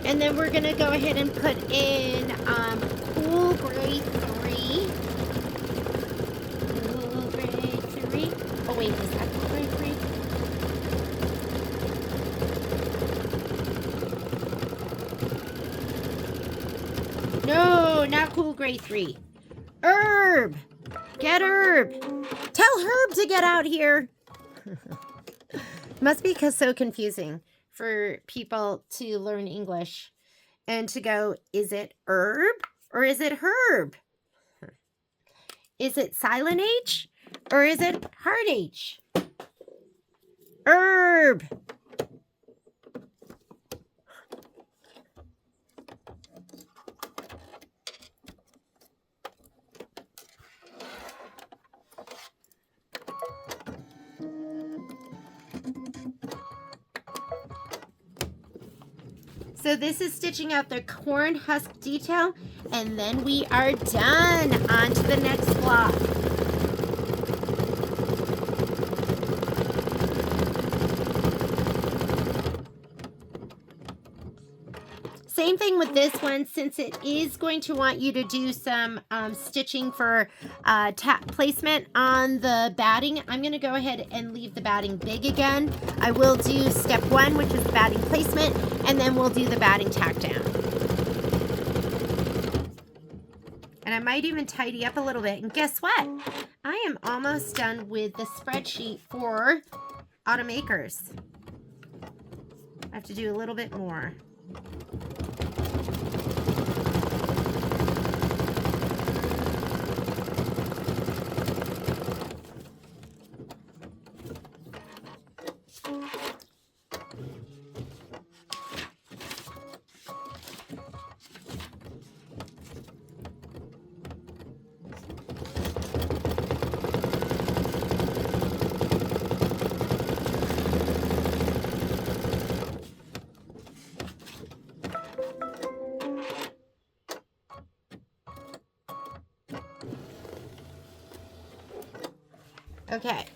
And then we're going to go ahead and put in Cool Gray 3. Cool Gray 3. Oh, wait, is that Cool Gray 3? No, not Cool Gray 3. Herb! Get Herb! Tell Herb to get out here! Must be so confusing for people to learn English and to go, is it herb or is it herb? Is it silent H or is it hard H? Herb. So this is stitching out the corn husk detail, and then we are done. On to the next block. Same thing with this one, since it is going to want you to do some stitching for placement on the batting. I'm going to go ahead and leave the batting big again. I will do step 1, which is batting placement, and then we'll do the batting tack down. And I might even tidy up a little bit. And guess what? I am almost done with the spreadsheet for Autumn Acres. I have to do a little bit more. Okay.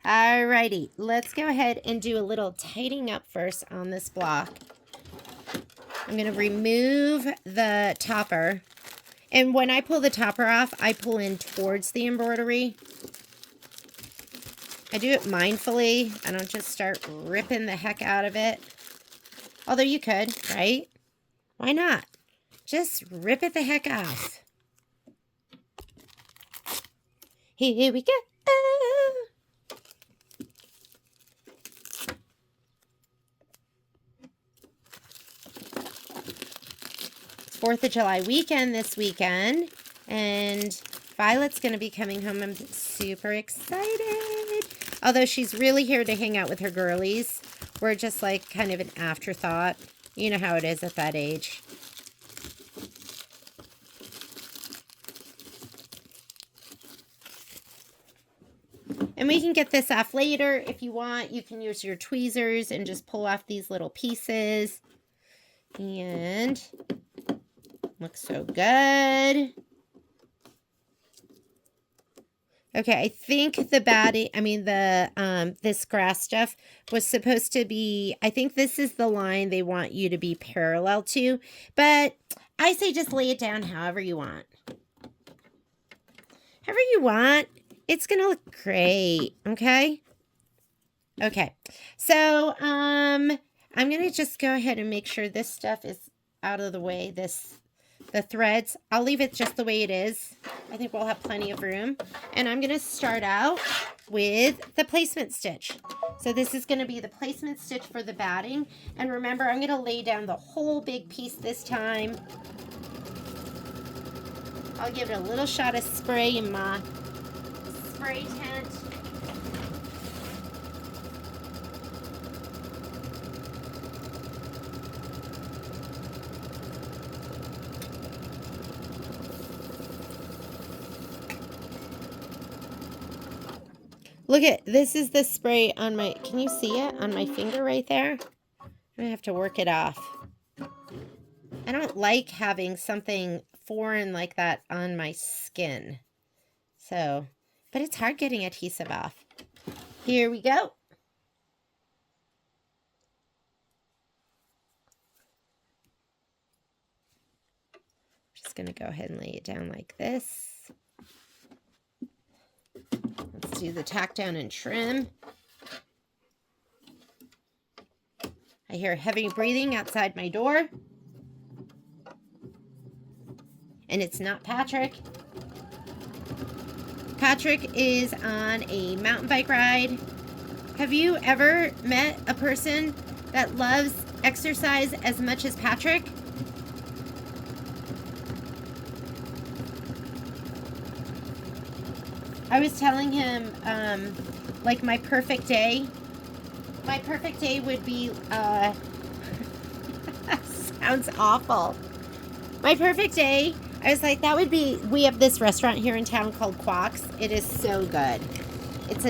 Alrighty, let's go ahead and do a little tidying up first on this block. I'm going to remove the topper. And when I pull the topper off, I pull in towards the embroidery. I do it mindfully. I don't just start ripping the heck out of it. Although you could, right? Why not? Just rip it the heck off. Here we go. It's 4th of July weekend this weekend, and Violet's going to be coming home. I'm super excited. Although she's really here to hang out with her girlies. We're just like kind of an afterthought. You know how it is at that age. And we can get this off later if you want. You can use your tweezers and just pull off these little pieces. And looks so good. Okay, I think the this grass stuff was supposed to be, I think this is the line they want you to be parallel to. But I say just lay it down however you want. However you want. It's going to look great, okay? Okay, so I'm going to just go ahead and make sure this stuff is out of the way, the threads. I'll leave it just the way it is. I think we'll have plenty of room. And I'm going to start out with the placement stitch. So this is going to be the placement stitch for the batting. And remember, I'm going to lay down the whole big piece this time. I'll give it a little shot of spray in my spray tent. Look at, this is the spray on my, can you see it on my finger right there? I'm gonna have to work it off. I don't like having something foreign like that on my skin. So, but it's hard getting adhesive off. Here we go. Just going to go ahead and lay it down like this. Let's do the tack down and trim. I hear heavy breathing outside my door. And it's not Patrick. Patrick is on a mountain bike ride. Have you ever met a person that loves exercise as much as Patrick? I was telling him, like my perfect day would be, sounds awful. My perfect day, I was like, that would be, we have this restaurant here in town called Quack's. It is so good. Is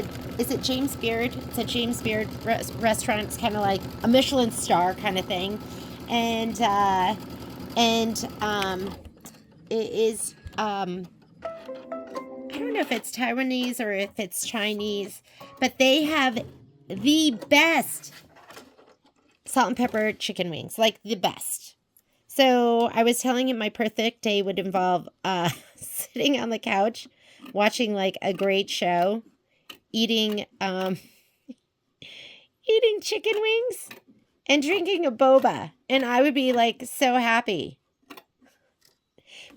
it James Beard? It's a James Beard restaurant. It's kind of like a Michelin star kind of thing. And it is, I don't know if it's Taiwanese or if it's Chinese, but they have the best salt and pepper chicken wings, like the best. So I was telling him my perfect day would involve sitting on the couch, watching like a great show, eating eating chicken wings and drinking a boba, and I would be like so happy.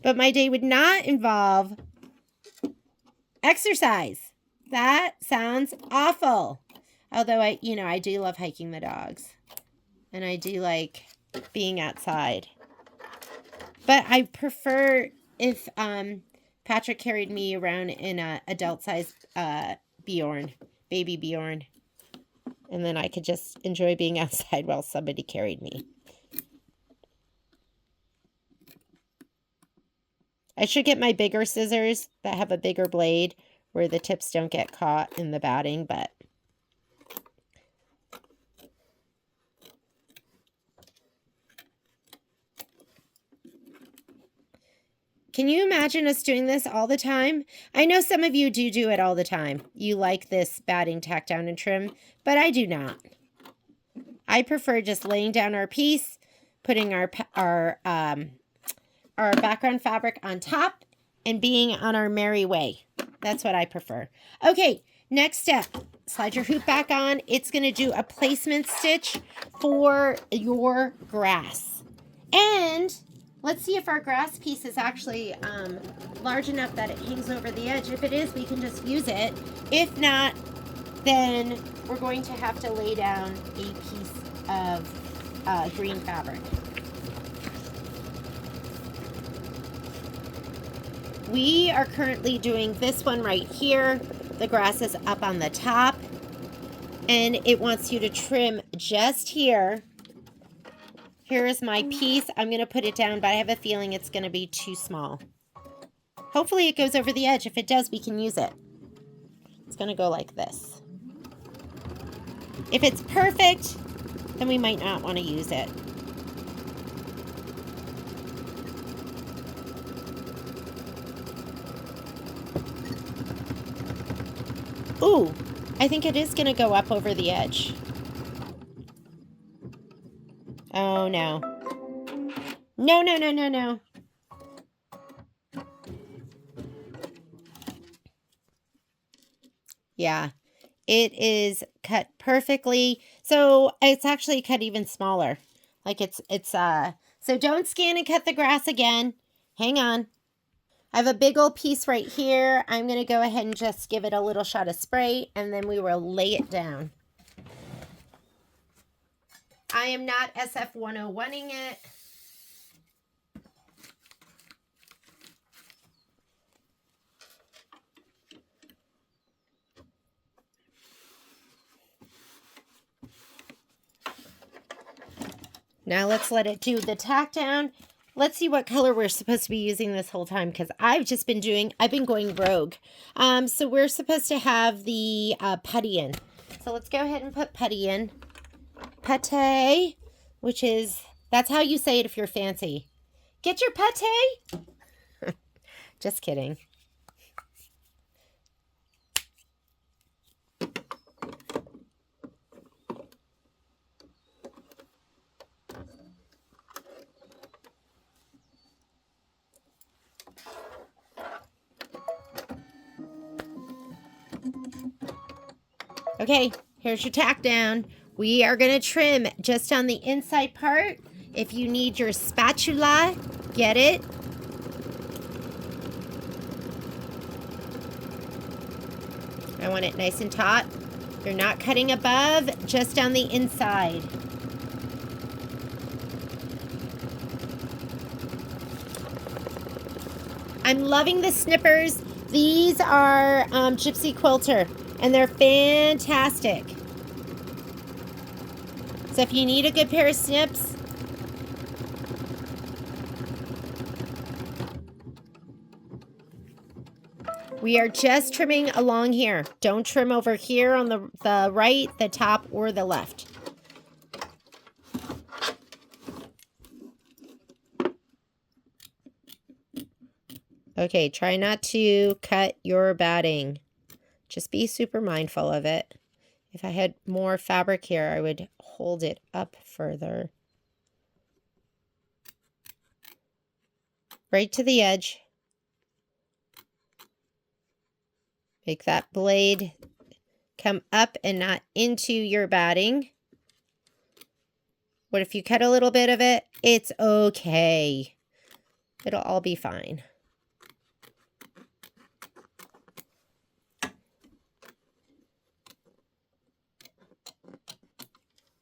But my day would not involve exercise. That sounds awful. Although I do love hiking the dogs. And I do like being outside. But I prefer if Patrick carried me around in a adult-sized Bjorn, baby Bjorn. And then I could just enjoy being outside while somebody carried me. I should get my bigger scissors that have a bigger blade where the tips don't get caught in the batting, but can you imagine us doing this all the time? I know some of you do it all the time. You like this batting tack down and trim, but I do not. I prefer just laying down our piece, putting our background fabric on top, and being on our merry way. That's what I prefer. Okay, next step. Slide your hoop back on. It's going to do a placement stitch for your grass. And let's see if our grass piece is actually large enough that it hangs over the edge. If it is, we can just use it. If not, then we're going to have to lay down a piece of green fabric. We are currently doing this one right here. The grass is up on the top, and it wants you to trim just here. Here is my piece. I'm going to put it down, but I have a feeling it's going to be too small. Hopefully it goes over the edge. If it does, we can use it. It's going to go like this. If it's perfect, then we might not want to use it. Ooh, I think it is going to go up over the edge. Oh, no. No, no, no, no, no. Yeah, it is cut perfectly. So it's actually cut even smaller. Like so don't scan and cut the grass again. Hang on. I have a big old piece right here. I'm going to go ahead and just give it a little shot of spray, and then we will lay it down. I am not SF101ing it. Now let's let it do the tack down. Let's see what color we're supposed to be using this whole time, because I've been going rogue. So we're supposed to have the putty in. So let's go ahead and put putty in. Pate, which is, that's how you say it if you're fancy. Get your pate? Just kidding. Okay, here's your tack down. We are going to trim just on the inside part. If you need your spatula, get it. I want it nice and taut. You're not cutting above, just on the inside. I'm loving the snippers. These are Gypsy Quilter, and they're fantastic. So if you need a good pair of snips, we are just trimming along here. Don't trim over here on the right, the top, or the left. Okay, try not to cut your batting. Just be super mindful of it. If I had more fabric here, I would hold it up further. Right to the edge. Make that blade come up and not into your batting. What if you cut a little bit of it? It's okay. It'll all be fine.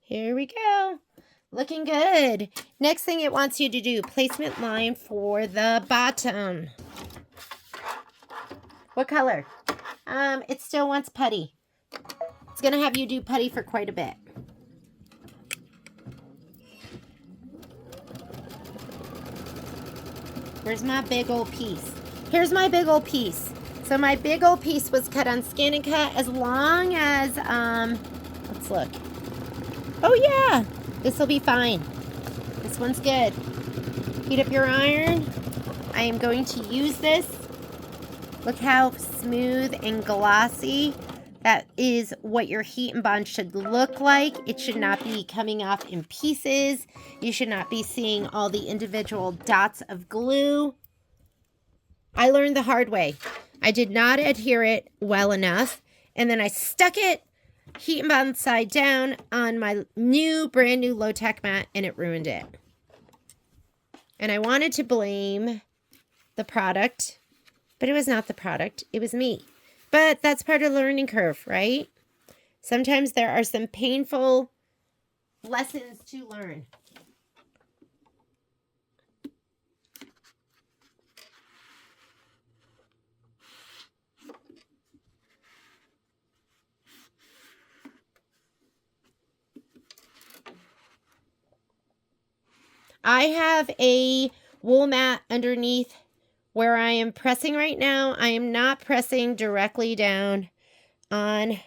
Here we go. Looking good. Next thing it wants you to do, placement line for the bottom. What color? It still wants putty. It's going to have you do putty for quite a bit. Where's my big old piece? Here's my big old piece. So my big old piece was cut on Scan and Cut as long as, let's look. Oh yeah, this will be fine. This one's good. Heat up your iron. I am going to use this. Look how smooth and glossy. That is what your heat and bond should look like. It should not be coming off in pieces. You should not be seeing all the individual dots of glue. I learned the hard way. I did not adhere it well enough. And then I stuck it heat and bond side down on my brand new low-tech mat, and it ruined it. And I wanted to blame the product, but it was not the product. It was me. But that's part of the learning curve, right? Sometimes there are some painful lessons to learn. I have a wool mat underneath where I am pressing right now. I am not pressing directly down on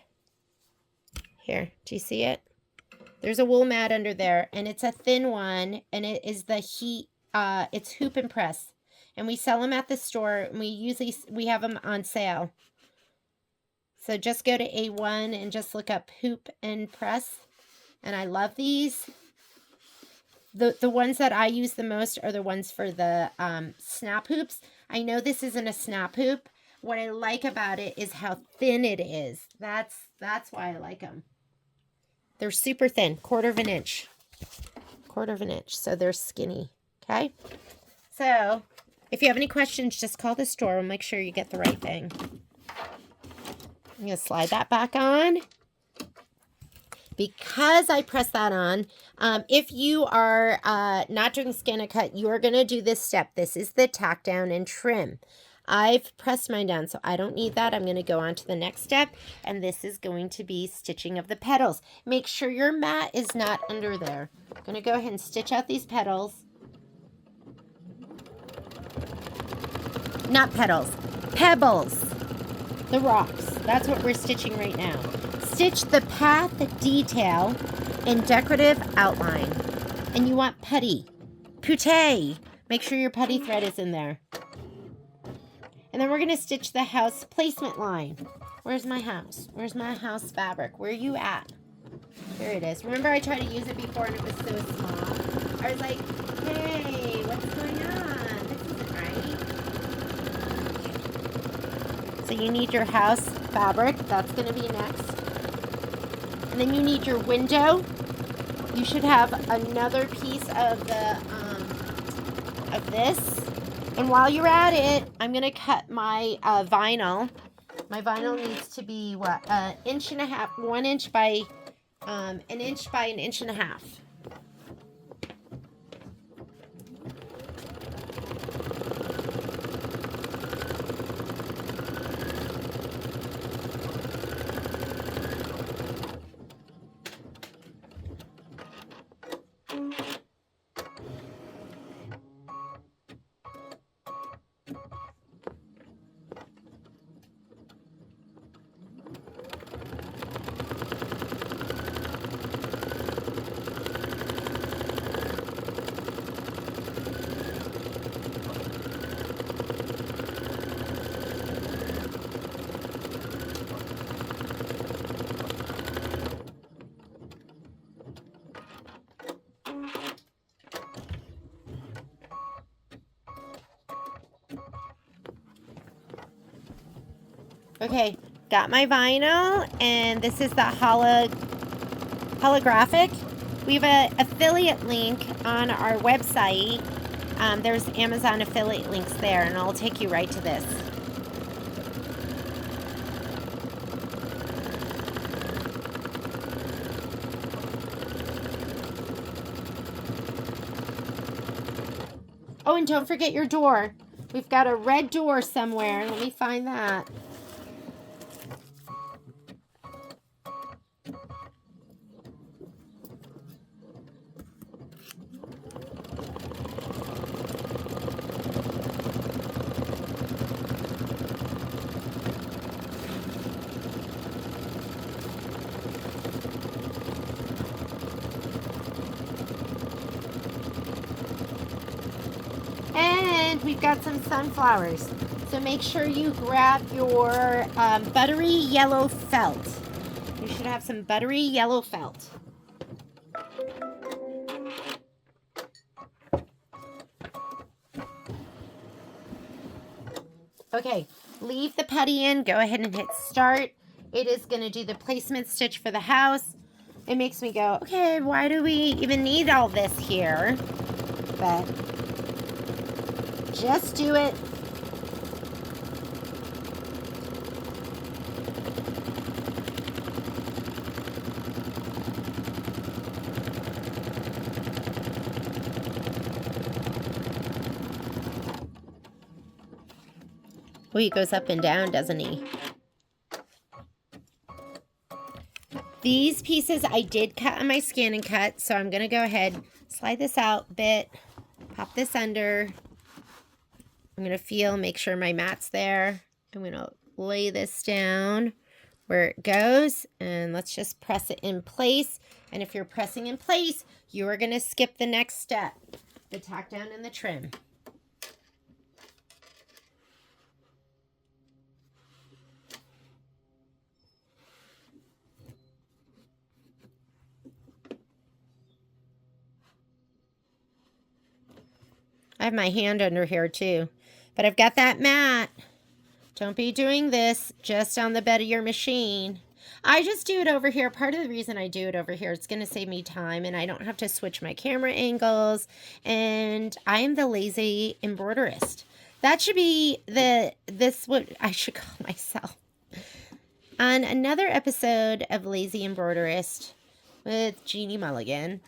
here. Do you see it? There's a wool mat under there, and it's a thin one, and it is the heat. It's hoop and press, and we sell them at the store, and we have them on sale. So just go to A1 and just look up hoop and press, and I love these. The ones that I use the most are the ones for the snap hoops. I know this isn't a snap hoop. What I like about it is how thin it is. That's why I like them. They're super thin, quarter of an inch. So they're skinny, okay? So if you have any questions, just call the store. We'll make sure you get the right thing. I'm going to slide that back on. Because I press that on, if you are not doing Scan and Cut, you are going to do this step. This is the tack down and trim. I've pressed mine down, so I don't need that. I'm going to go on to the next step, and this is going to be stitching of the petals. Make sure your mat is not under there. I'm going to go ahead and stitch out these petals. Not petals, pebbles. The rocks. That's what we're stitching right now. Stitch the path detail and decorative outline. And you want putty. Putty. Make sure your putty thread is in there. And then we're going to stitch the house placement line. Where's my house? Where's my house fabric? Where are you at? Here it is. Remember I tried to use it before and it was so small? I was like, hey, what's going on? This isn't right. Okay. So you need your house fabric. That's going to be next. And then you need your window. You should have another piece of the of this. And while you're at it, I'm gonna cut my vinyl. My vinyl needs to be what, 1.5 inches, 1 inch by 1 inch by 1.5 inches. Okay, got my vinyl, and this is the holographic. We have an affiliate link on our website. There's Amazon affiliate links there, and I'll take you right to this. Oh, and don't forget your door. We've got a red door somewhere. Let me find that. And we've got some sunflowers. So make sure you grab your buttery yellow felt. You should have some buttery yellow felt. Okay, leave the putty in. Go ahead and hit start. It is going to do the placement stitch for the house. It makes me go, okay, why do we even need all this here? But just do it. Oh, he goes up and down, doesn't he? These pieces I did cut on my Scan and Cut, so I'm going to go ahead, slide this out a bit, pop this under. I'm going to make sure my mat's there. I'm going to lay this down where it goes, and let's just press it in place. And if you're pressing in place, you are going to skip the next step, the tack down and the trim. I have my hand under here too, but I've got that mat. Don't be doing this just on the bed of your machine. I just do it over here. Part of the reason I do it over here, it's going to save me time, and I don't have to switch my camera angles, and I am the lazy embroiderist. That should be what I should call myself. On another episode of Lazy Embroiderist with Jeannie Mulligan,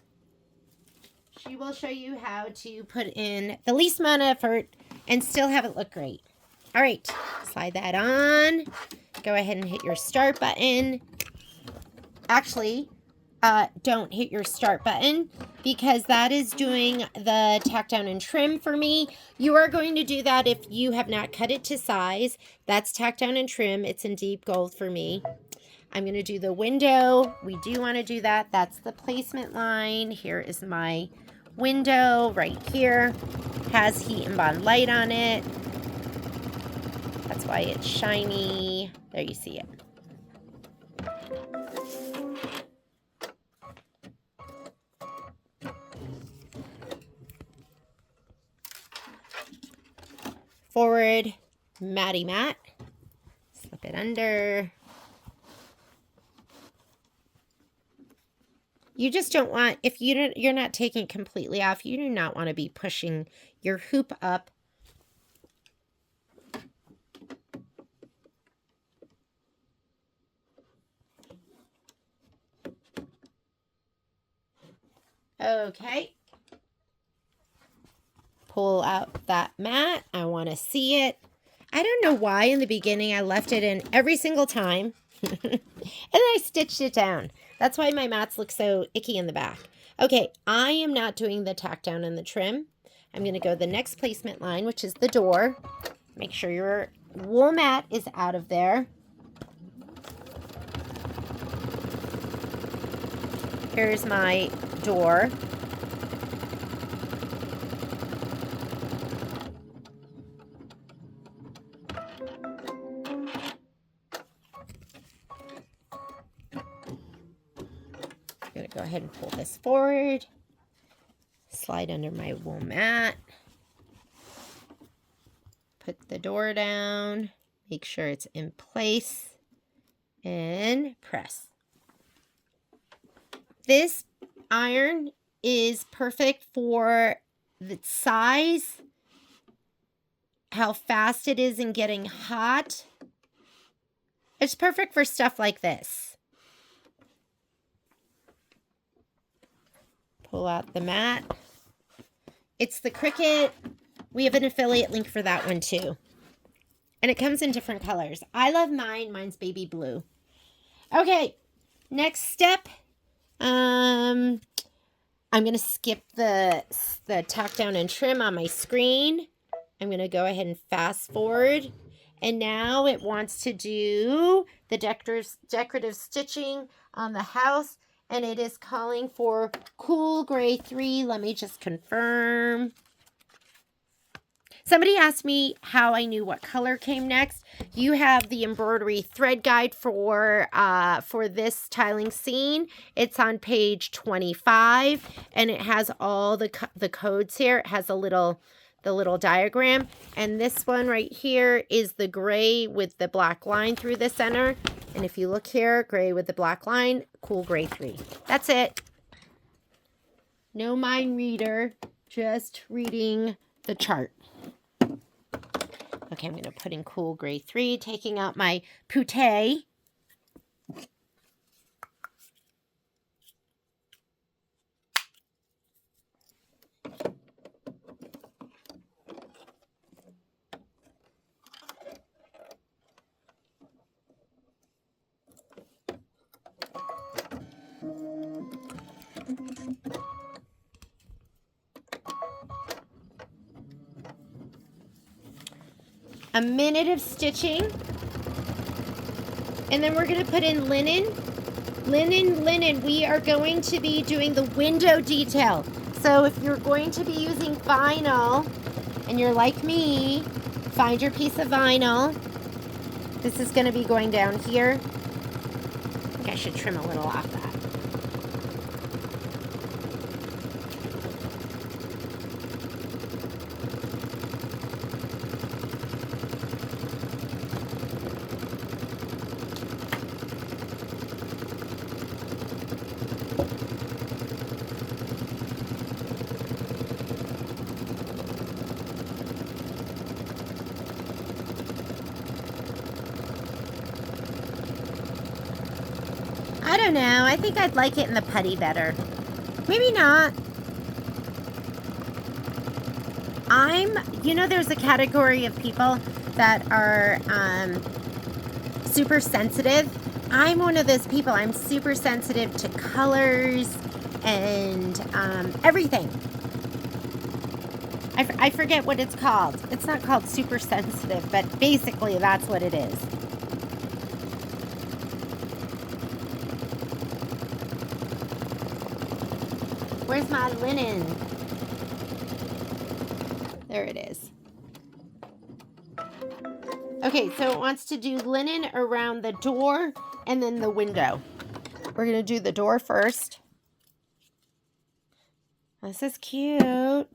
she will show you how to put in the least amount of effort and still have it look great. All right, slide that on. Go ahead and hit your start button. Actually, don't hit your start button because that is doing the tack down and trim for me. You are going to do that if you have not cut it to size. That's tack down and trim. It's in deep gold for me. I'm going to do the window. We do want to do that. That's the placement line. Here is my window right here. Has heat and bond light on it. That's why it's shiny. There, you see it. Forward, matty mat. Slip it under. You just don't want, if you're not taking it completely off, you do not want to be pushing your hoop up. Okay. Pull out that mat. I want to see it. I don't know why in the beginning I left it in every single time. And then I stitched it down. That's why my mats look so icky in the back. Okay, I am not doing the tack down and the trim. I'm going to go the next placement line, which is the door. Make sure your wool mat is out of there. Here's my door. I'm going to go ahead and pull this forward. Slide under my wool mat. Put the door down. Make sure it's in place. And press. This iron is perfect for the size, how fast it is in getting hot. It's perfect for stuff like this. Pull out the mat. It's the Cricut. We have an affiliate link for that one too. And it comes in different colors. I love mine. Mine's baby blue. Okay, next step. I'm going to skip the tack down and trim on my screen. I'm going to go ahead and fast forward. And now it wants to do the decorative stitching on the house. And it is calling for Cool Gray 3. Let me just confirm. Somebody asked me how I knew what color came next. You have the embroidery thread guide for this tiling scene. It's on page 25, and it has all the codes here. It has the little diagram, and this one right here is the gray with the black line through the center. And if you look here, gray with the black line, Cool Gray 3. That's it. No mind reader, just reading the chart. Okay, I'm going to put in Cool Gray 3, taking out my puté. A minute of stitching, and then we're going to put in linen. Linen. We are going to be doing the window detail. So if you're going to be using vinyl, and you're like me, find your piece of vinyl. This is going to be going down here. I think I should trim a little off that. I don't know. I think I'd like it in the putty better. Maybe not. There's a category of people that are super sensitive. I'm one of those people. I'm super sensitive to colors and everything. I forget what it's called. It's not called super sensitive, but basically that's what it is. Where's my linen? There it is. Okay, so it wants to do linen around the door and then the window. We're going to do the door first. This is cute.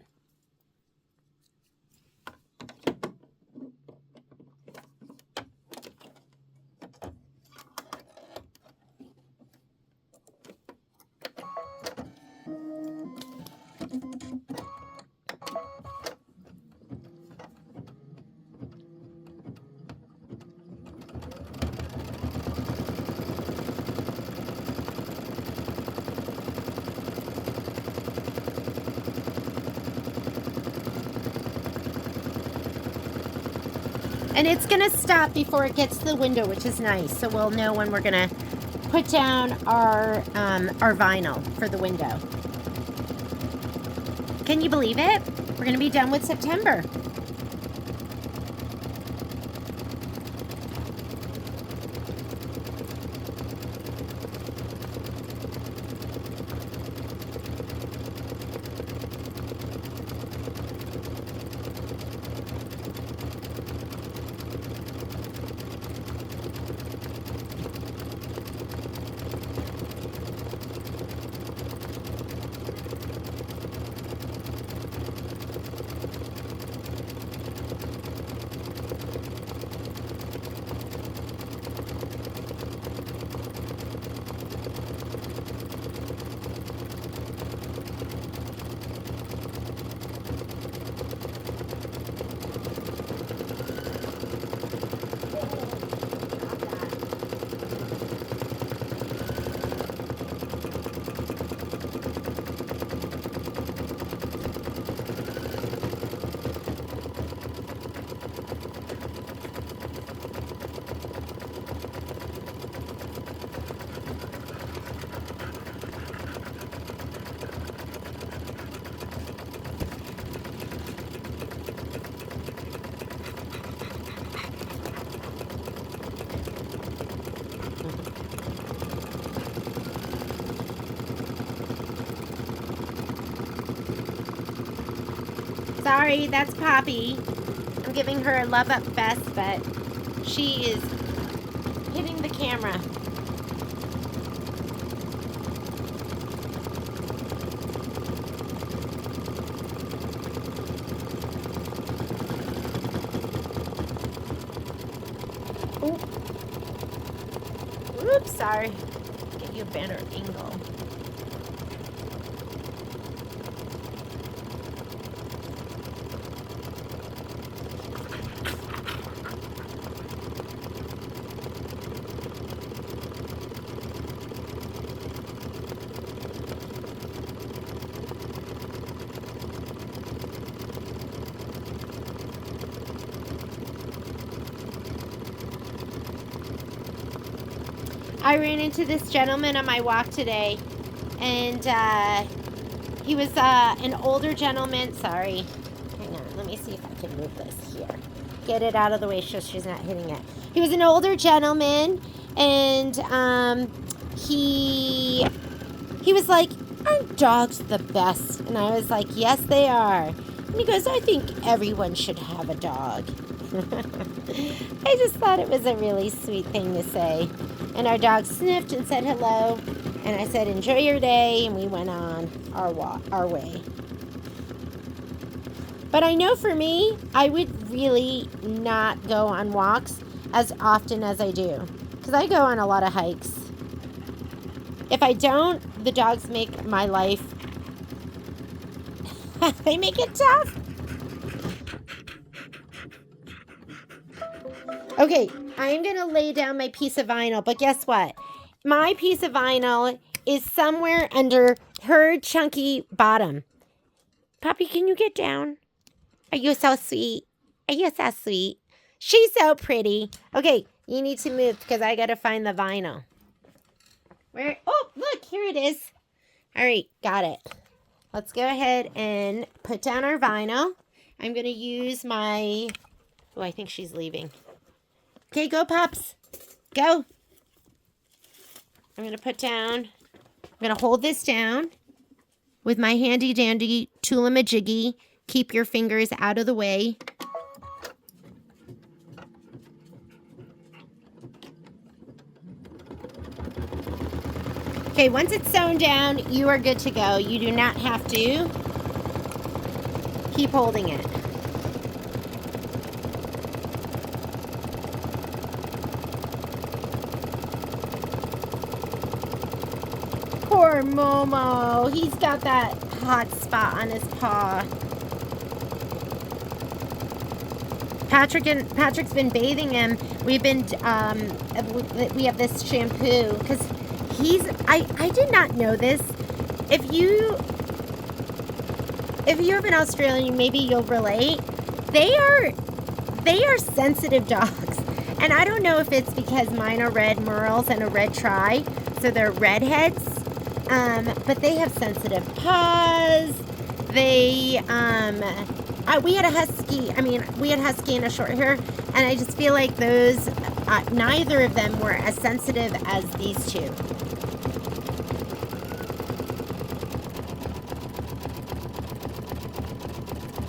And it's going to stop before it gets to the window, which is nice. So we'll know when we're going to put down our vinyl for the window. Can you believe it? We're going to be done with September. Sorry, that's Poppy. I'm giving her a love up vest, but she is hitting the camera. Oops, sorry. Get you a better angle. I ran into this gentleman on my walk today, and he was an older gentleman. Sorry. Hang on. Let me see if I can move this here. Get it out of the way so she's not hitting it. He was an older gentleman, and he was like, aren't dogs the best? And I was like, yes, they are. And he goes, I think everyone should have a dog. I just thought it was a really sweet thing to say. And our dog sniffed and said hello. And I said, enjoy your day. And we went on our way. But I know for me, I would really not go on walks as often as I do. Because I go on a lot of hikes. If I don't, the dogs make my life, they make it tough. Okay, I'm going to lay down my piece of vinyl, but guess what? My piece of vinyl is somewhere under her chunky bottom. Poppy, can you get down? Are you so sweet? Are you so sweet? She's so pretty. Okay, you need to move because I got to find the vinyl. Where? Oh, look, here it is. All right, got it. Let's go ahead and put down our vinyl. I'm going to use my... Oh, I think she's leaving. Okay, go, Pops. Go. I'm going to put down... I'm going to hold this down with my handy-dandy Tula-Majiggy. Keep your fingers out of the way. Okay, once it's sewn down, you are good to go. You do not have to keep holding it. Poor Momo. He's got that hot spot on his paw. Patrick's been bathing him. We've been we have this shampoo because I did not know this. If you have an Australian, maybe you'll relate. They are sensitive dogs, and I don't know if it's because mine are red merles and a red tri, so they're redheads. But they have sensitive paws. They we had a husky. We had a husky and a short hair, and I just feel like those neither of them were as sensitive as these two.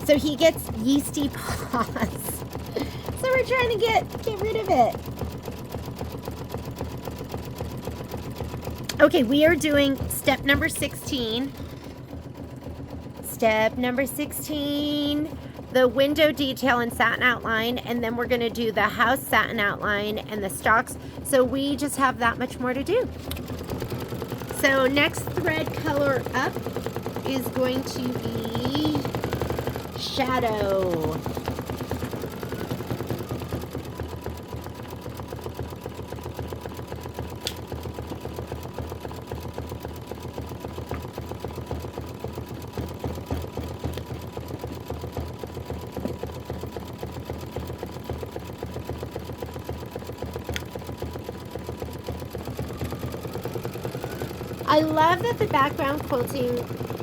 So he gets yeasty paws. So we're trying to get rid of it. Okay, we are doing step number 16. Step number 16, the window detail and satin outline, and then we're going to do the house satin outline and the stalks. So we just have that much more to do. So next thread color up is going to be shadow. I love that the background quilting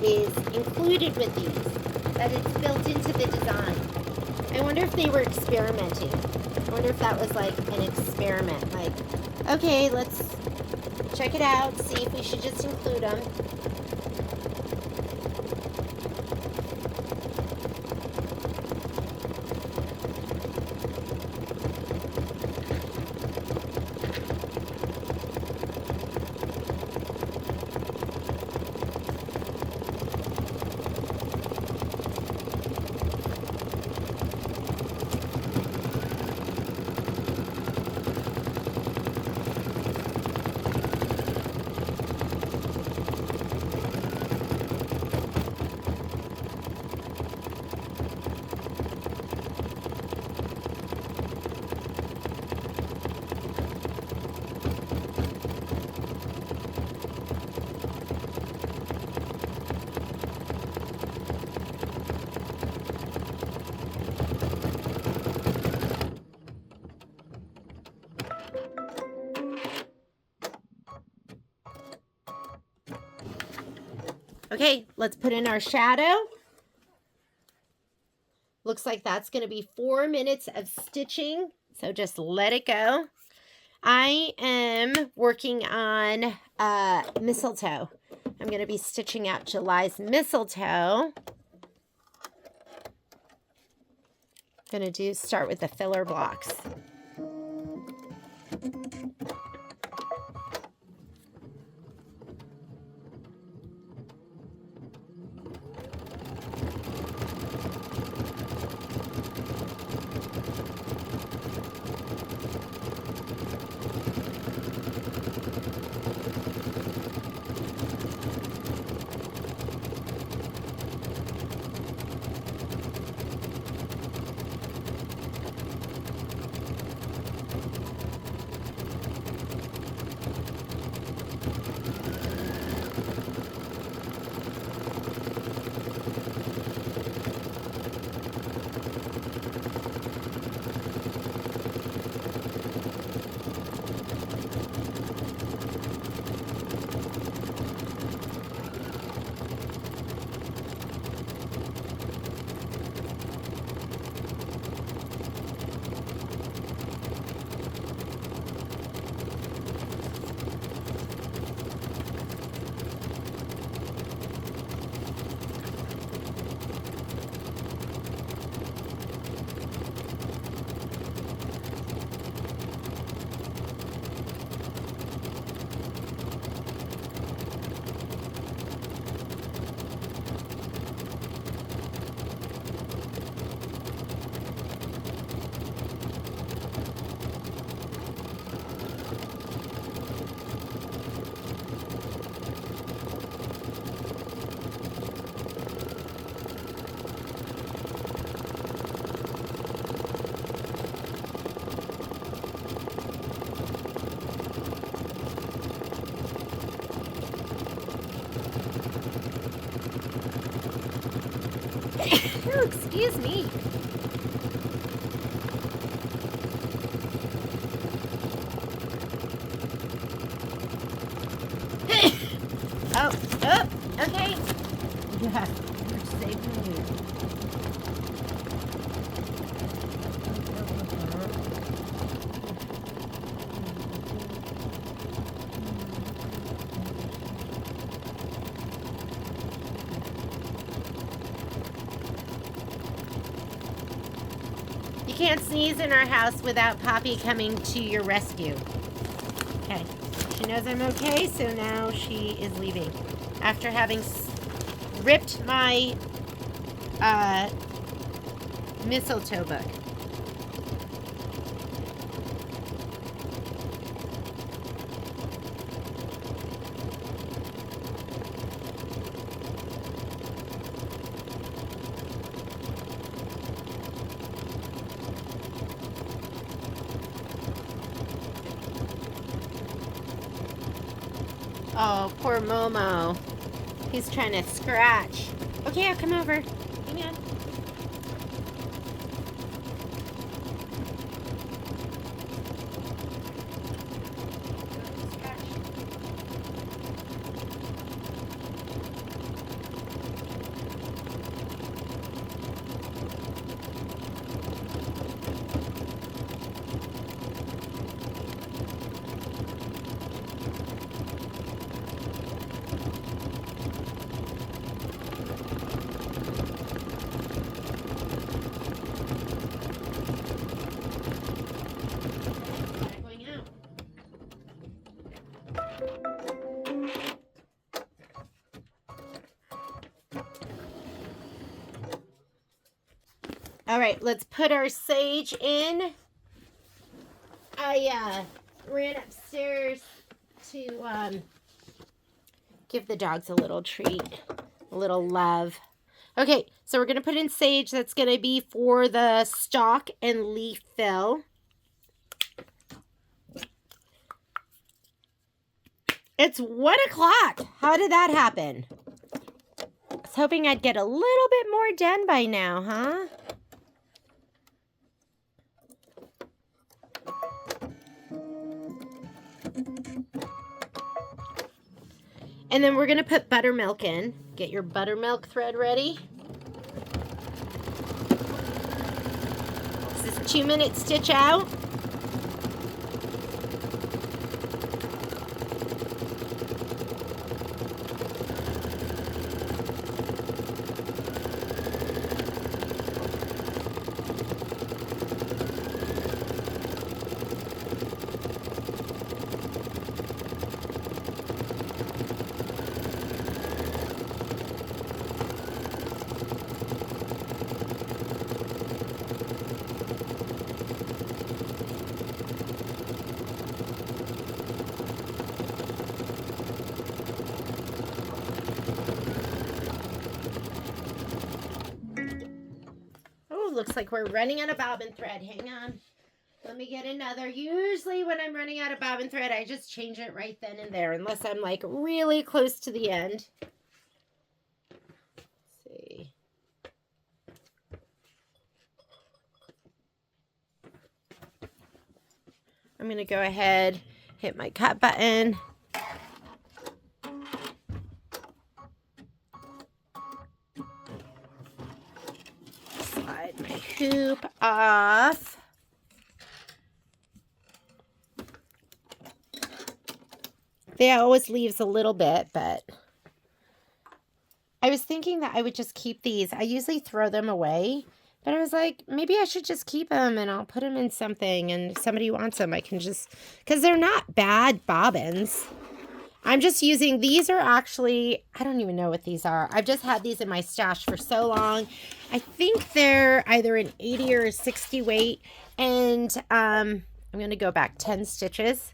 is included with these, that it's built into the design. I wonder if they were experimenting. I wonder if that was like an experiment. Like, okay, let's check it out, see if we should just include them. Okay, let's put in our shadow. Looks like that's going to be 4 minutes of stitching, so just let it go. I am working on mistletoe. I'm going to be stitching out July's mistletoe. Going to start with the filler blocks. Ooh, excuse me. Oh, okay. Yeah, you're safe from you. You can't sneeze in our house without Poppy coming to your rescue. Okay. She knows I'm okay, so now she is leaving. After having ripped my mistletoe book. Oh, poor Momo. He's trying to scratch. Okay, I'll come over. Hang on. All right, let's put our sage in. I ran upstairs to give the dogs a little treat, a little love. Okay, so we're going to put in sage. That's going to be for the stalk and leaf fill. It's 1 o'clock. How did that happen? I was hoping I'd get a little bit more done by now, huh? And then we're going to put buttermilk in. Get your buttermilk thread ready. This is 2-minute stitch out. Looks like we're running out of bobbin thread. Hang on. Let me get another. Usually when I'm running out of bobbin thread, I just change it right then and there, unless I'm like really close to the end. Let's see. I'm going to go ahead, hit my cut button. Slide my hoop off. They always leaves a little bit, but I was thinking that I would just keep these. I usually throw them away, but I was like, maybe I should just keep them and I'll put them in something, and if somebody wants them, I can just, because they're not bad bobbins. I'm just using, these are actually, I don't even know what these are. I've just had these in my stash for so long. I think they're either an 80 or a 60 weight, and I'm going to go back 10 stitches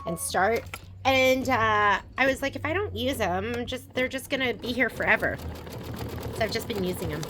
and start. And I was like, if I don't use them, they're just going to be here forever. So I've just been using them.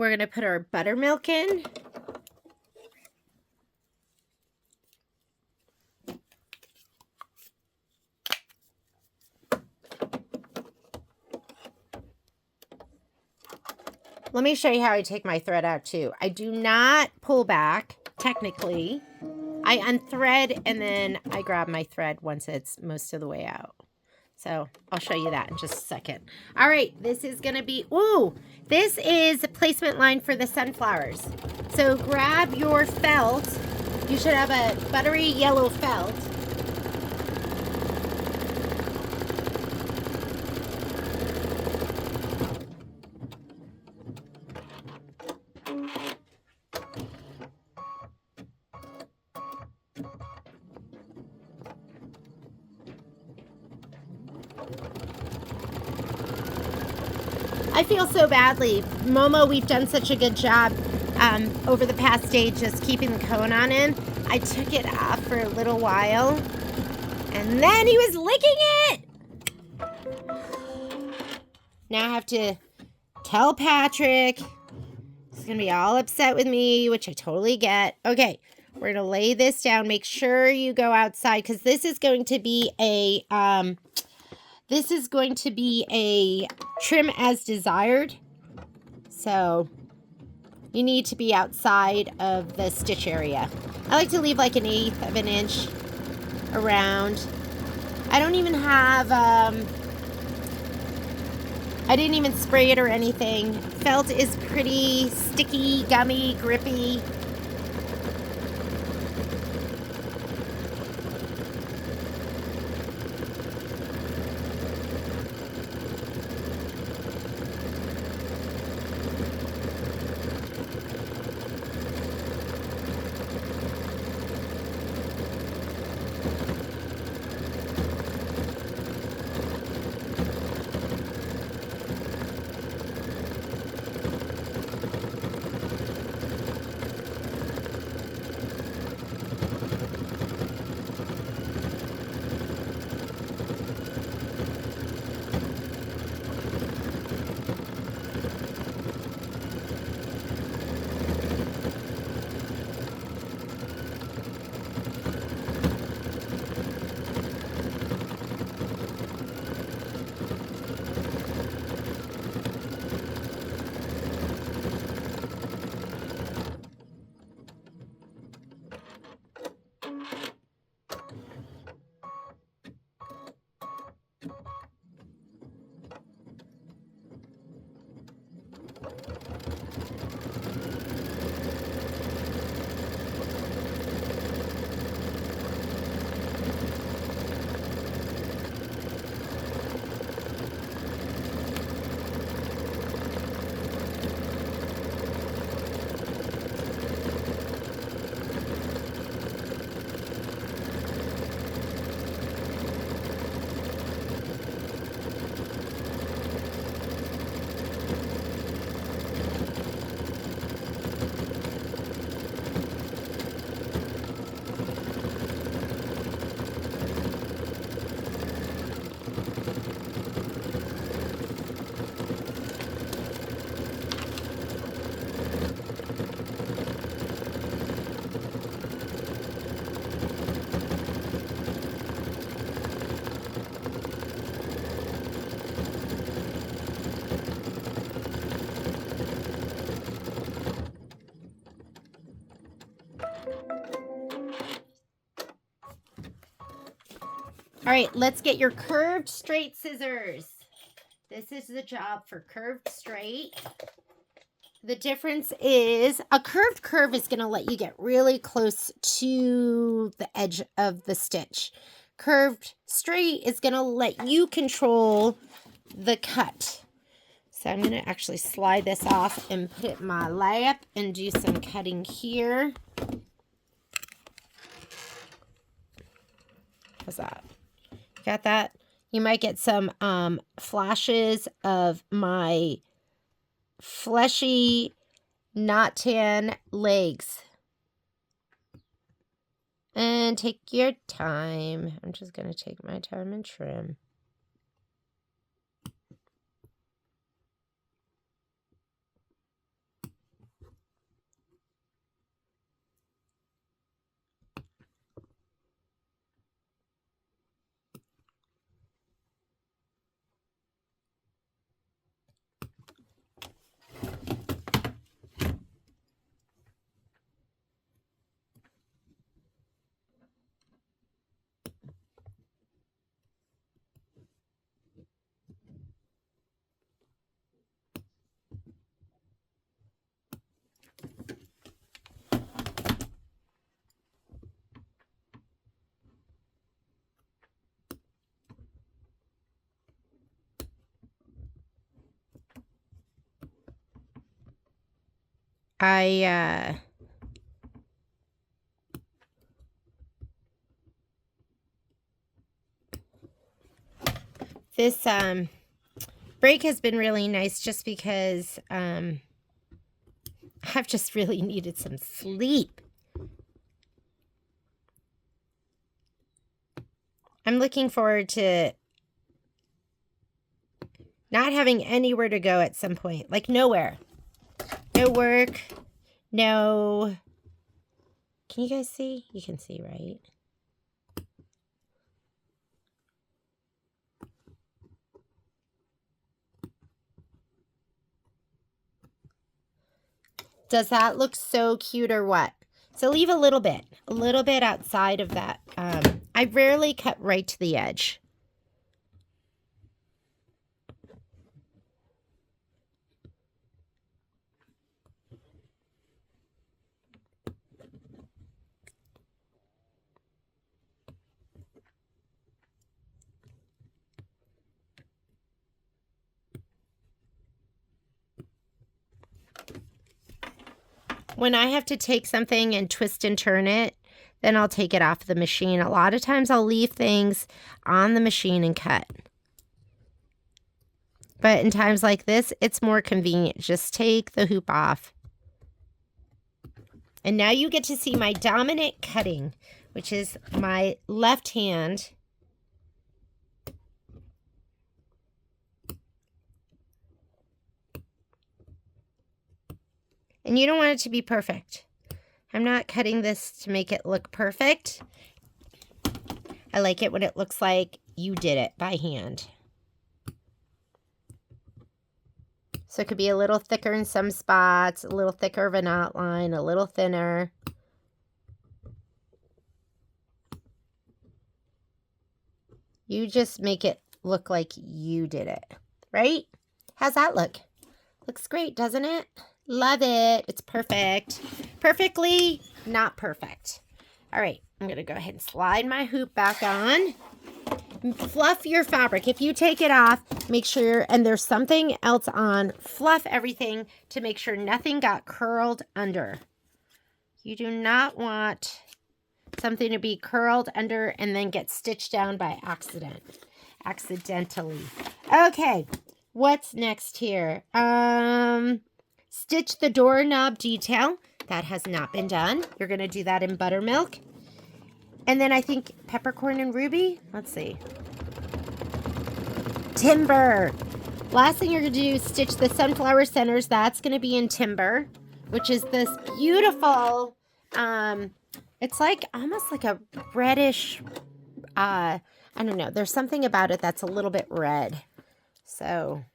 we're going to put our buttermilk in. Let me show you how I take my thread out too. I do not pull back, technically. I unthread and then I grab my thread once it's most of the way out. So I'll show you that in just a second. All right, this is gonna be, ooh, this is a placement line for the sunflowers. So grab your felt. You should have a buttery yellow felt. I feel so badly. Momo, we've done such a good job over the past day just keeping the cone on in. I took it off for a little while and then he was licking it. Now I have to tell Patrick. He's going to be all upset with me, which I totally get. Okay, we're going to lay this down. Make sure you go outside because this is going to be a... This is going to be a trim as desired. So you need to be outside of the stitch area. I like to leave like 1/8 of an inch around. I don't even have, I didn't even spray it or anything. Felt is pretty sticky, gummy, grippy. All right, let's get your curved straight scissors. This is the job for curved straight. The difference is a curved curve is going to let you get really close to the edge of the stitch. Curved straight is going to let you control the cut. So I'm going to actually slide this off and put it in my lap and do some cutting here. How's that? Got that? You might get some flashes of my fleshy, not tan legs. And take your time. I'm just going to take my time and trim. This break has been really nice just because I've just really needed some sleep. I'm looking forward to not having anywhere to go at some point. Like nowhere. No work. No. Can you guys see? You can see, right? Does that look so cute or what? So leave a little bit outside of that. I rarely cut right to the edge. When I have to take something and twist and turn it, then I'll take it off the machine. A lot of times I'll leave things on the machine and cut. But in times like this, it's more convenient. Just take the hoop off. And now you get to see my dominant cutting, which is my left hand. And you don't want it to be perfect. I'm not cutting this to make it look perfect. I like it when it looks like you did it by hand. So it could be a little thicker in some spots, a little thicker of an outline, a little thinner. You just make it look like you did it, right? How's that look? Looks great, doesn't it? Love it. It's perfect. Perfectly not perfect. All right, I'm going to go ahead and slide my hoop back on. Fluff your fabric. If you take it off, make sure, and there's something else on, fluff everything to make sure nothing got curled under. You do not something to be curled under and then get stitched down by accidentally. Okay, what's next here? Stitch the doorknob detail. That has not been done. You're going to do that in buttermilk. And then I think peppercorn and ruby. Let's see. Timber. Last thing you're going to do is stitch the sunflower centers. That's going to be in timber, which is this beautiful, it's like almost like a reddish, I don't know. There's something about it that's a little bit red. So,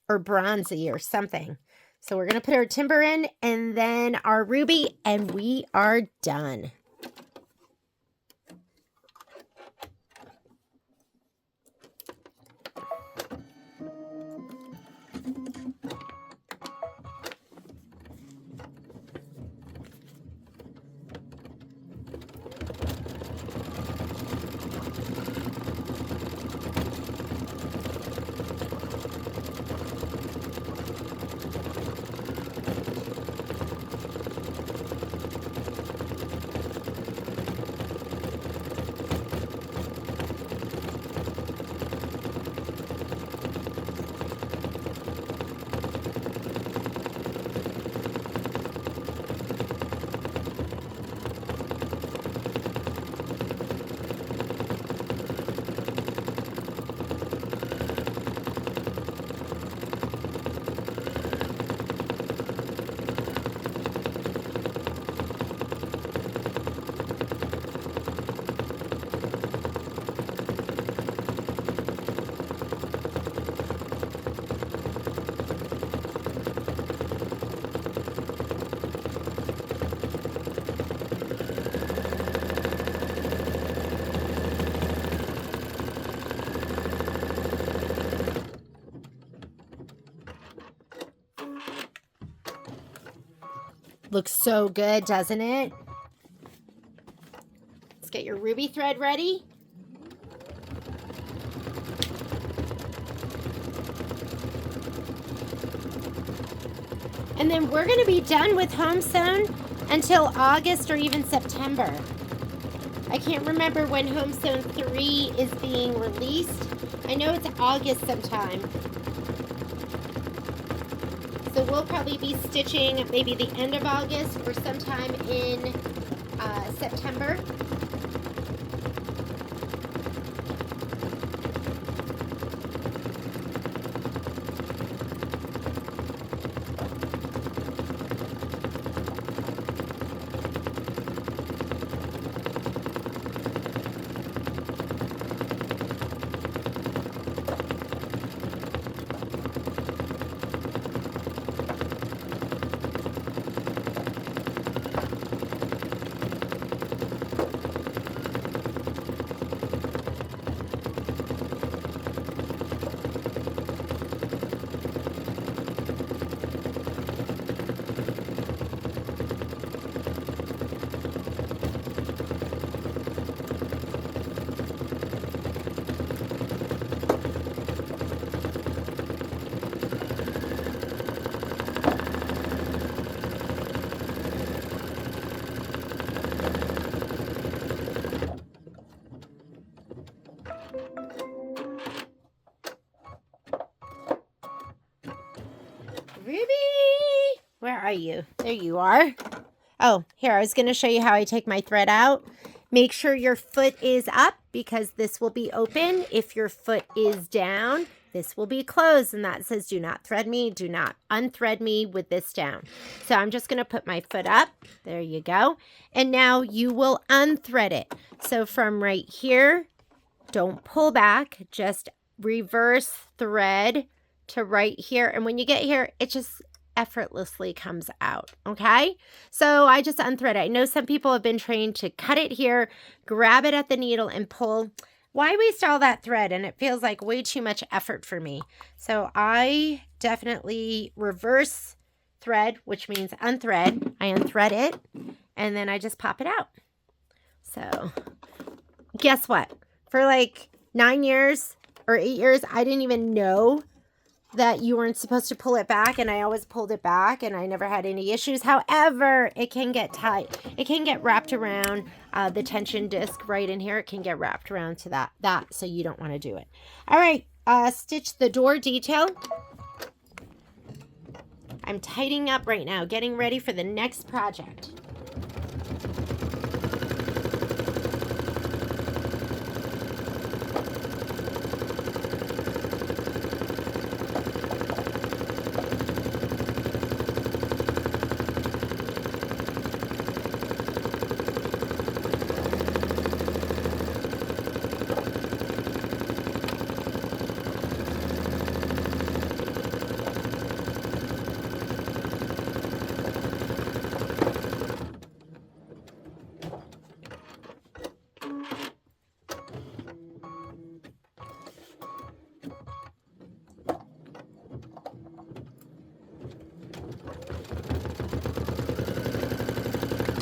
or bronzy or something. So we're going to put our timber in and then our ruby, and we are done. Looks so good, doesn't it? Let's get your ruby thread ready. And then we're going to be done with Home Sewn until August or even September. I can't remember when Home Sewn 3 is being released. I know it's August sometime. So we'll probably be stitching maybe the end of August or sometime in September. Ruby, where are you? There you are. Oh, here, I was going to show you how I take my thread out. Make sure your foot is up because this will be open. If your foot is down, this will be closed. And that says, do not thread me. Do not unthread me with this down. So I'm just going to put my foot up. There you go. And now you will unthread it. So from right here, don't pull back. Just reverse thread to right here. And when you get here, it just effortlessly comes out. Okay. So I just unthread it. I know some people have been trained to cut it here, grab it at the needle and pull. Why waste all that thread? And it feels like way too much effort for me. So I definitely reverse thread, which means unthread. I unthread it and then I just pop it out. So guess what? For like 9 years or 8 years, I didn't even know that you weren't supposed to pull it back, and I always pulled it back and I never had any issues. However, it can get tight. It can get wrapped around the tension disc right in here. It can get wrapped around to that, so you don't want to do it. All right, stitch the door detail. I'm tightening up right now, getting ready for the next project.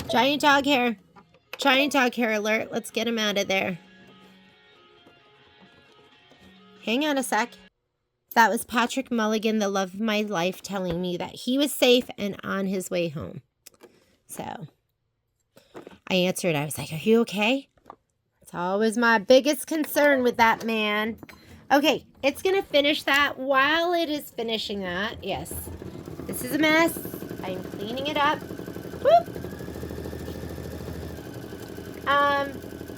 Giant dog hair. Giant dog hair alert. Let's get him out of there. Hang on a sec. That was Patrick Mulligan, the love of my life, telling me that he was safe and on his way home. So I answered. I was like, are you okay? It's always my biggest concern with that man. Okay, it's going to finish that. While it is finishing that, yes, this is a mess. I'm cleaning it up. Whoop.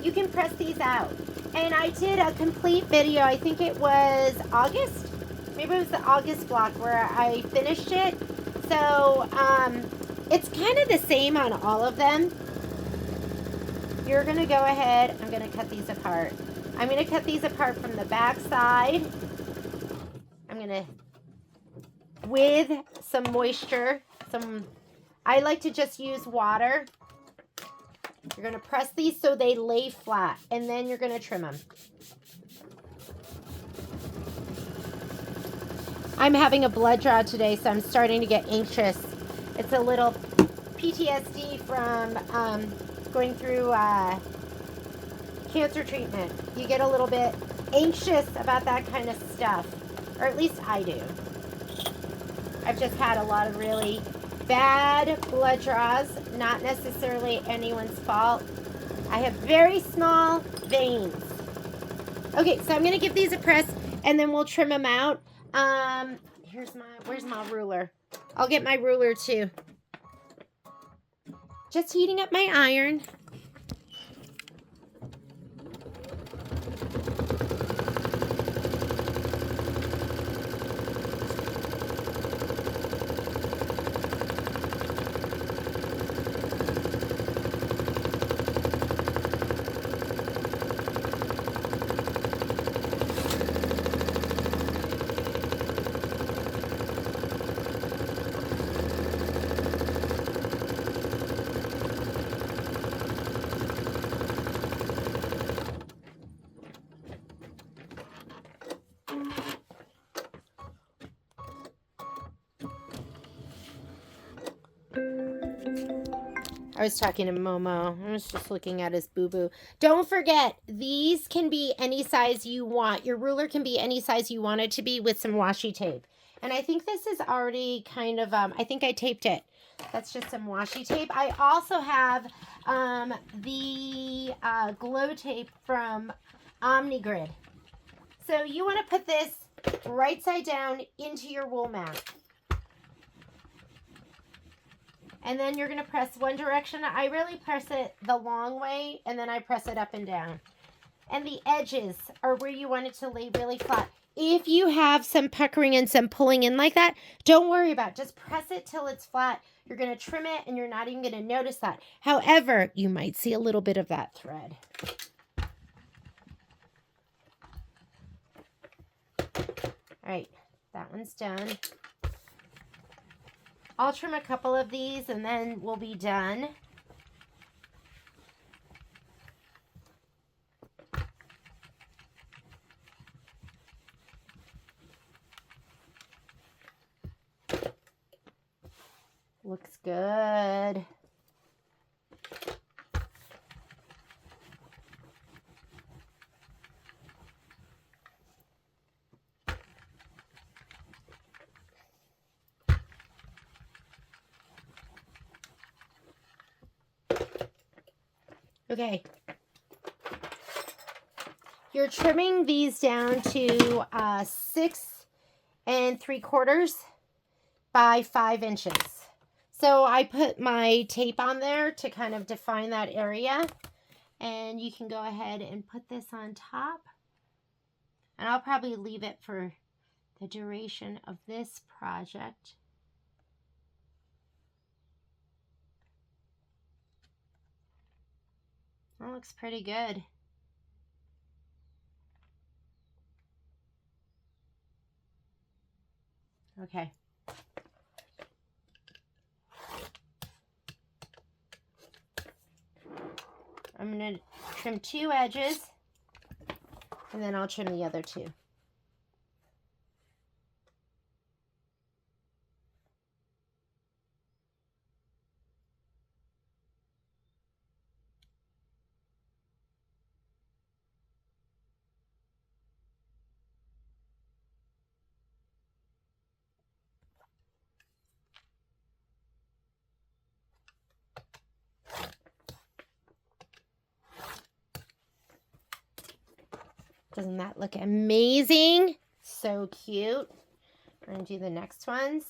You can press these out. And I did a complete video, I think it was August. Maybe it was the August block where I finished it. So, it's kind of the same on all of them. You're going to go ahead, I'm going to cut these apart. I'm going to cut these apart from the back side. I'm going to, with some moisture, I like to just use water. You're going to press these so they lay flat, and then you're going to trim them. I'm having a blood draw today, so I'm starting to get anxious. It's a little PTSD from going through cancer treatment. You get a little bit anxious about that kind of stuff, or at least I do. I've just had a lot of really bad blood draws, not necessarily anyone's fault. I have very small veins. Okay, so I'm gonna give these a press and then we'll trim them out. Where's my ruler? I'll get my ruler too. Just heating up my iron. I was talking to Momo. I was just looking at his boo-boo. Don't forget, these can be any size you want. Your ruler can be any size you want it to be with some washi tape. And I think this is already kind of, I think I taped it. That's just some washi tape. I also have the glow tape from OmniGrid. So you want to put this right side down into your wool mat. And then you're going to press one direction. I really press it the long way, and then I press it up and down. And the edges are where you want it to lay really flat. If you have some puckering and some pulling in like that, don't worry about it. Just press it till it's flat. You're going to trim it, and you're not even going to notice that. However, you might see a little bit of that thread. All right, that one's done. I'll trim a couple of these and then we'll be done. Looks good. Okay. You're trimming these down to 6 3/4 by 5 inches. So I put my tape on there to kind of define that area. And you can go ahead and put this on top. And I'll probably leave it for the duration of this project. That looks pretty good. Okay. I'm going to trim 2 edges, and then I'll trim the other 2. Doesn't that look amazing? So cute. We're going to do the next ones.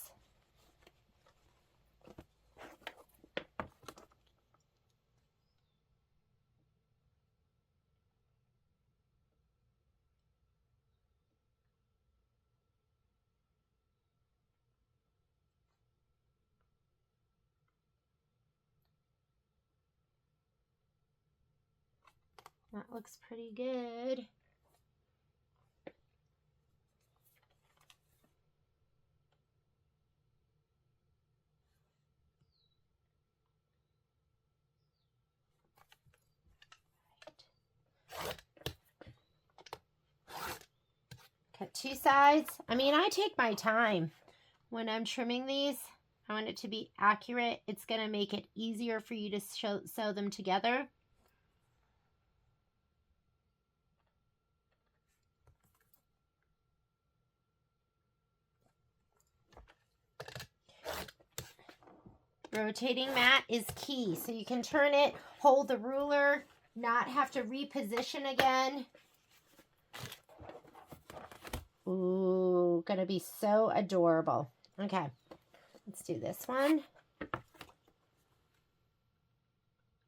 That looks pretty good. Cut 2 sides. I mean, I take my time when I'm trimming these. I want it to be accurate. It's going to make it easier for you to sew them together. Rotating mat is key. So you can turn it, hold the ruler, not have to reposition again. Ooh, gonna be so adorable. Okay, let's do this one.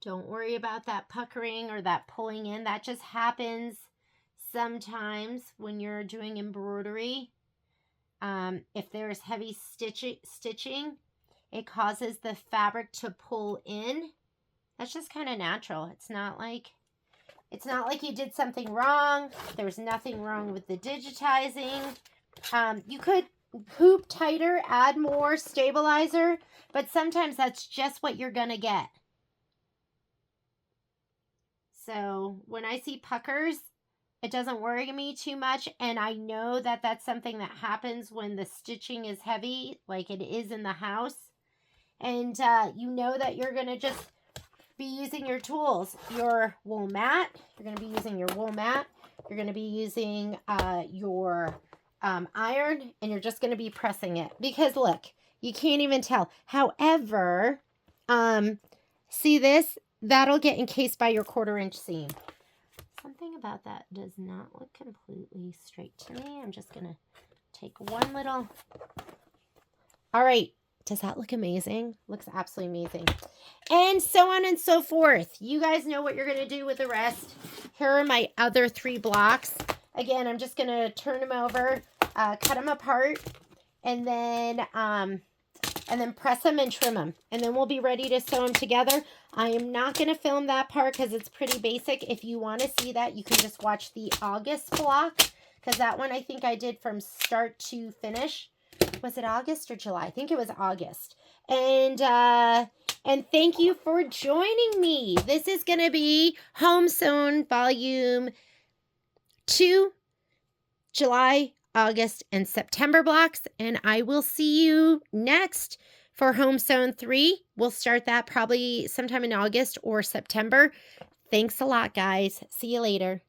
Don't worry about that puckering or that pulling in. That just happens sometimes when you're doing embroidery. If there's heavy stitching, it causes the fabric to pull in. That's just kind of natural. It's not like you did something wrong. There's nothing wrong with the digitizing. You could hoop tighter, add more stabilizer, but sometimes that's just what you're gonna get. So when I see puckers, it doesn't worry me too much, and I know that that's something that happens when the stitching is heavy, like it is in the house. And you know that you're going to just be using your tools, your wool mat. You're going to be using your wool mat. You're going to be using your iron, and you're just going to be pressing it. Because look, you can't even tell. However, see this? That'll get encased by your 1/4-inch seam. Something about that does not look completely straight to me. I'm just going to take one little... All right. Does that look amazing? Looks absolutely amazing. And so on and so forth. You guys know what you're going to do with the rest. Here are my other 3 blocks. Again, I'm just going to turn them over, cut them apart, and then press them and trim them. And then we'll be ready to sew them together. I am not going to film that part because it's pretty basic. If you want to see that, you can just watch the August block, because that one I think I did from start to finish. Was it August or July? I think it was August. And thank you for joining me. This is going to be Home Sewn Volume 2, July, August, and September blocks. And I will see you next for Home Sewn 3. We'll start that probably sometime in August or September. Thanks a lot, guys. See you later.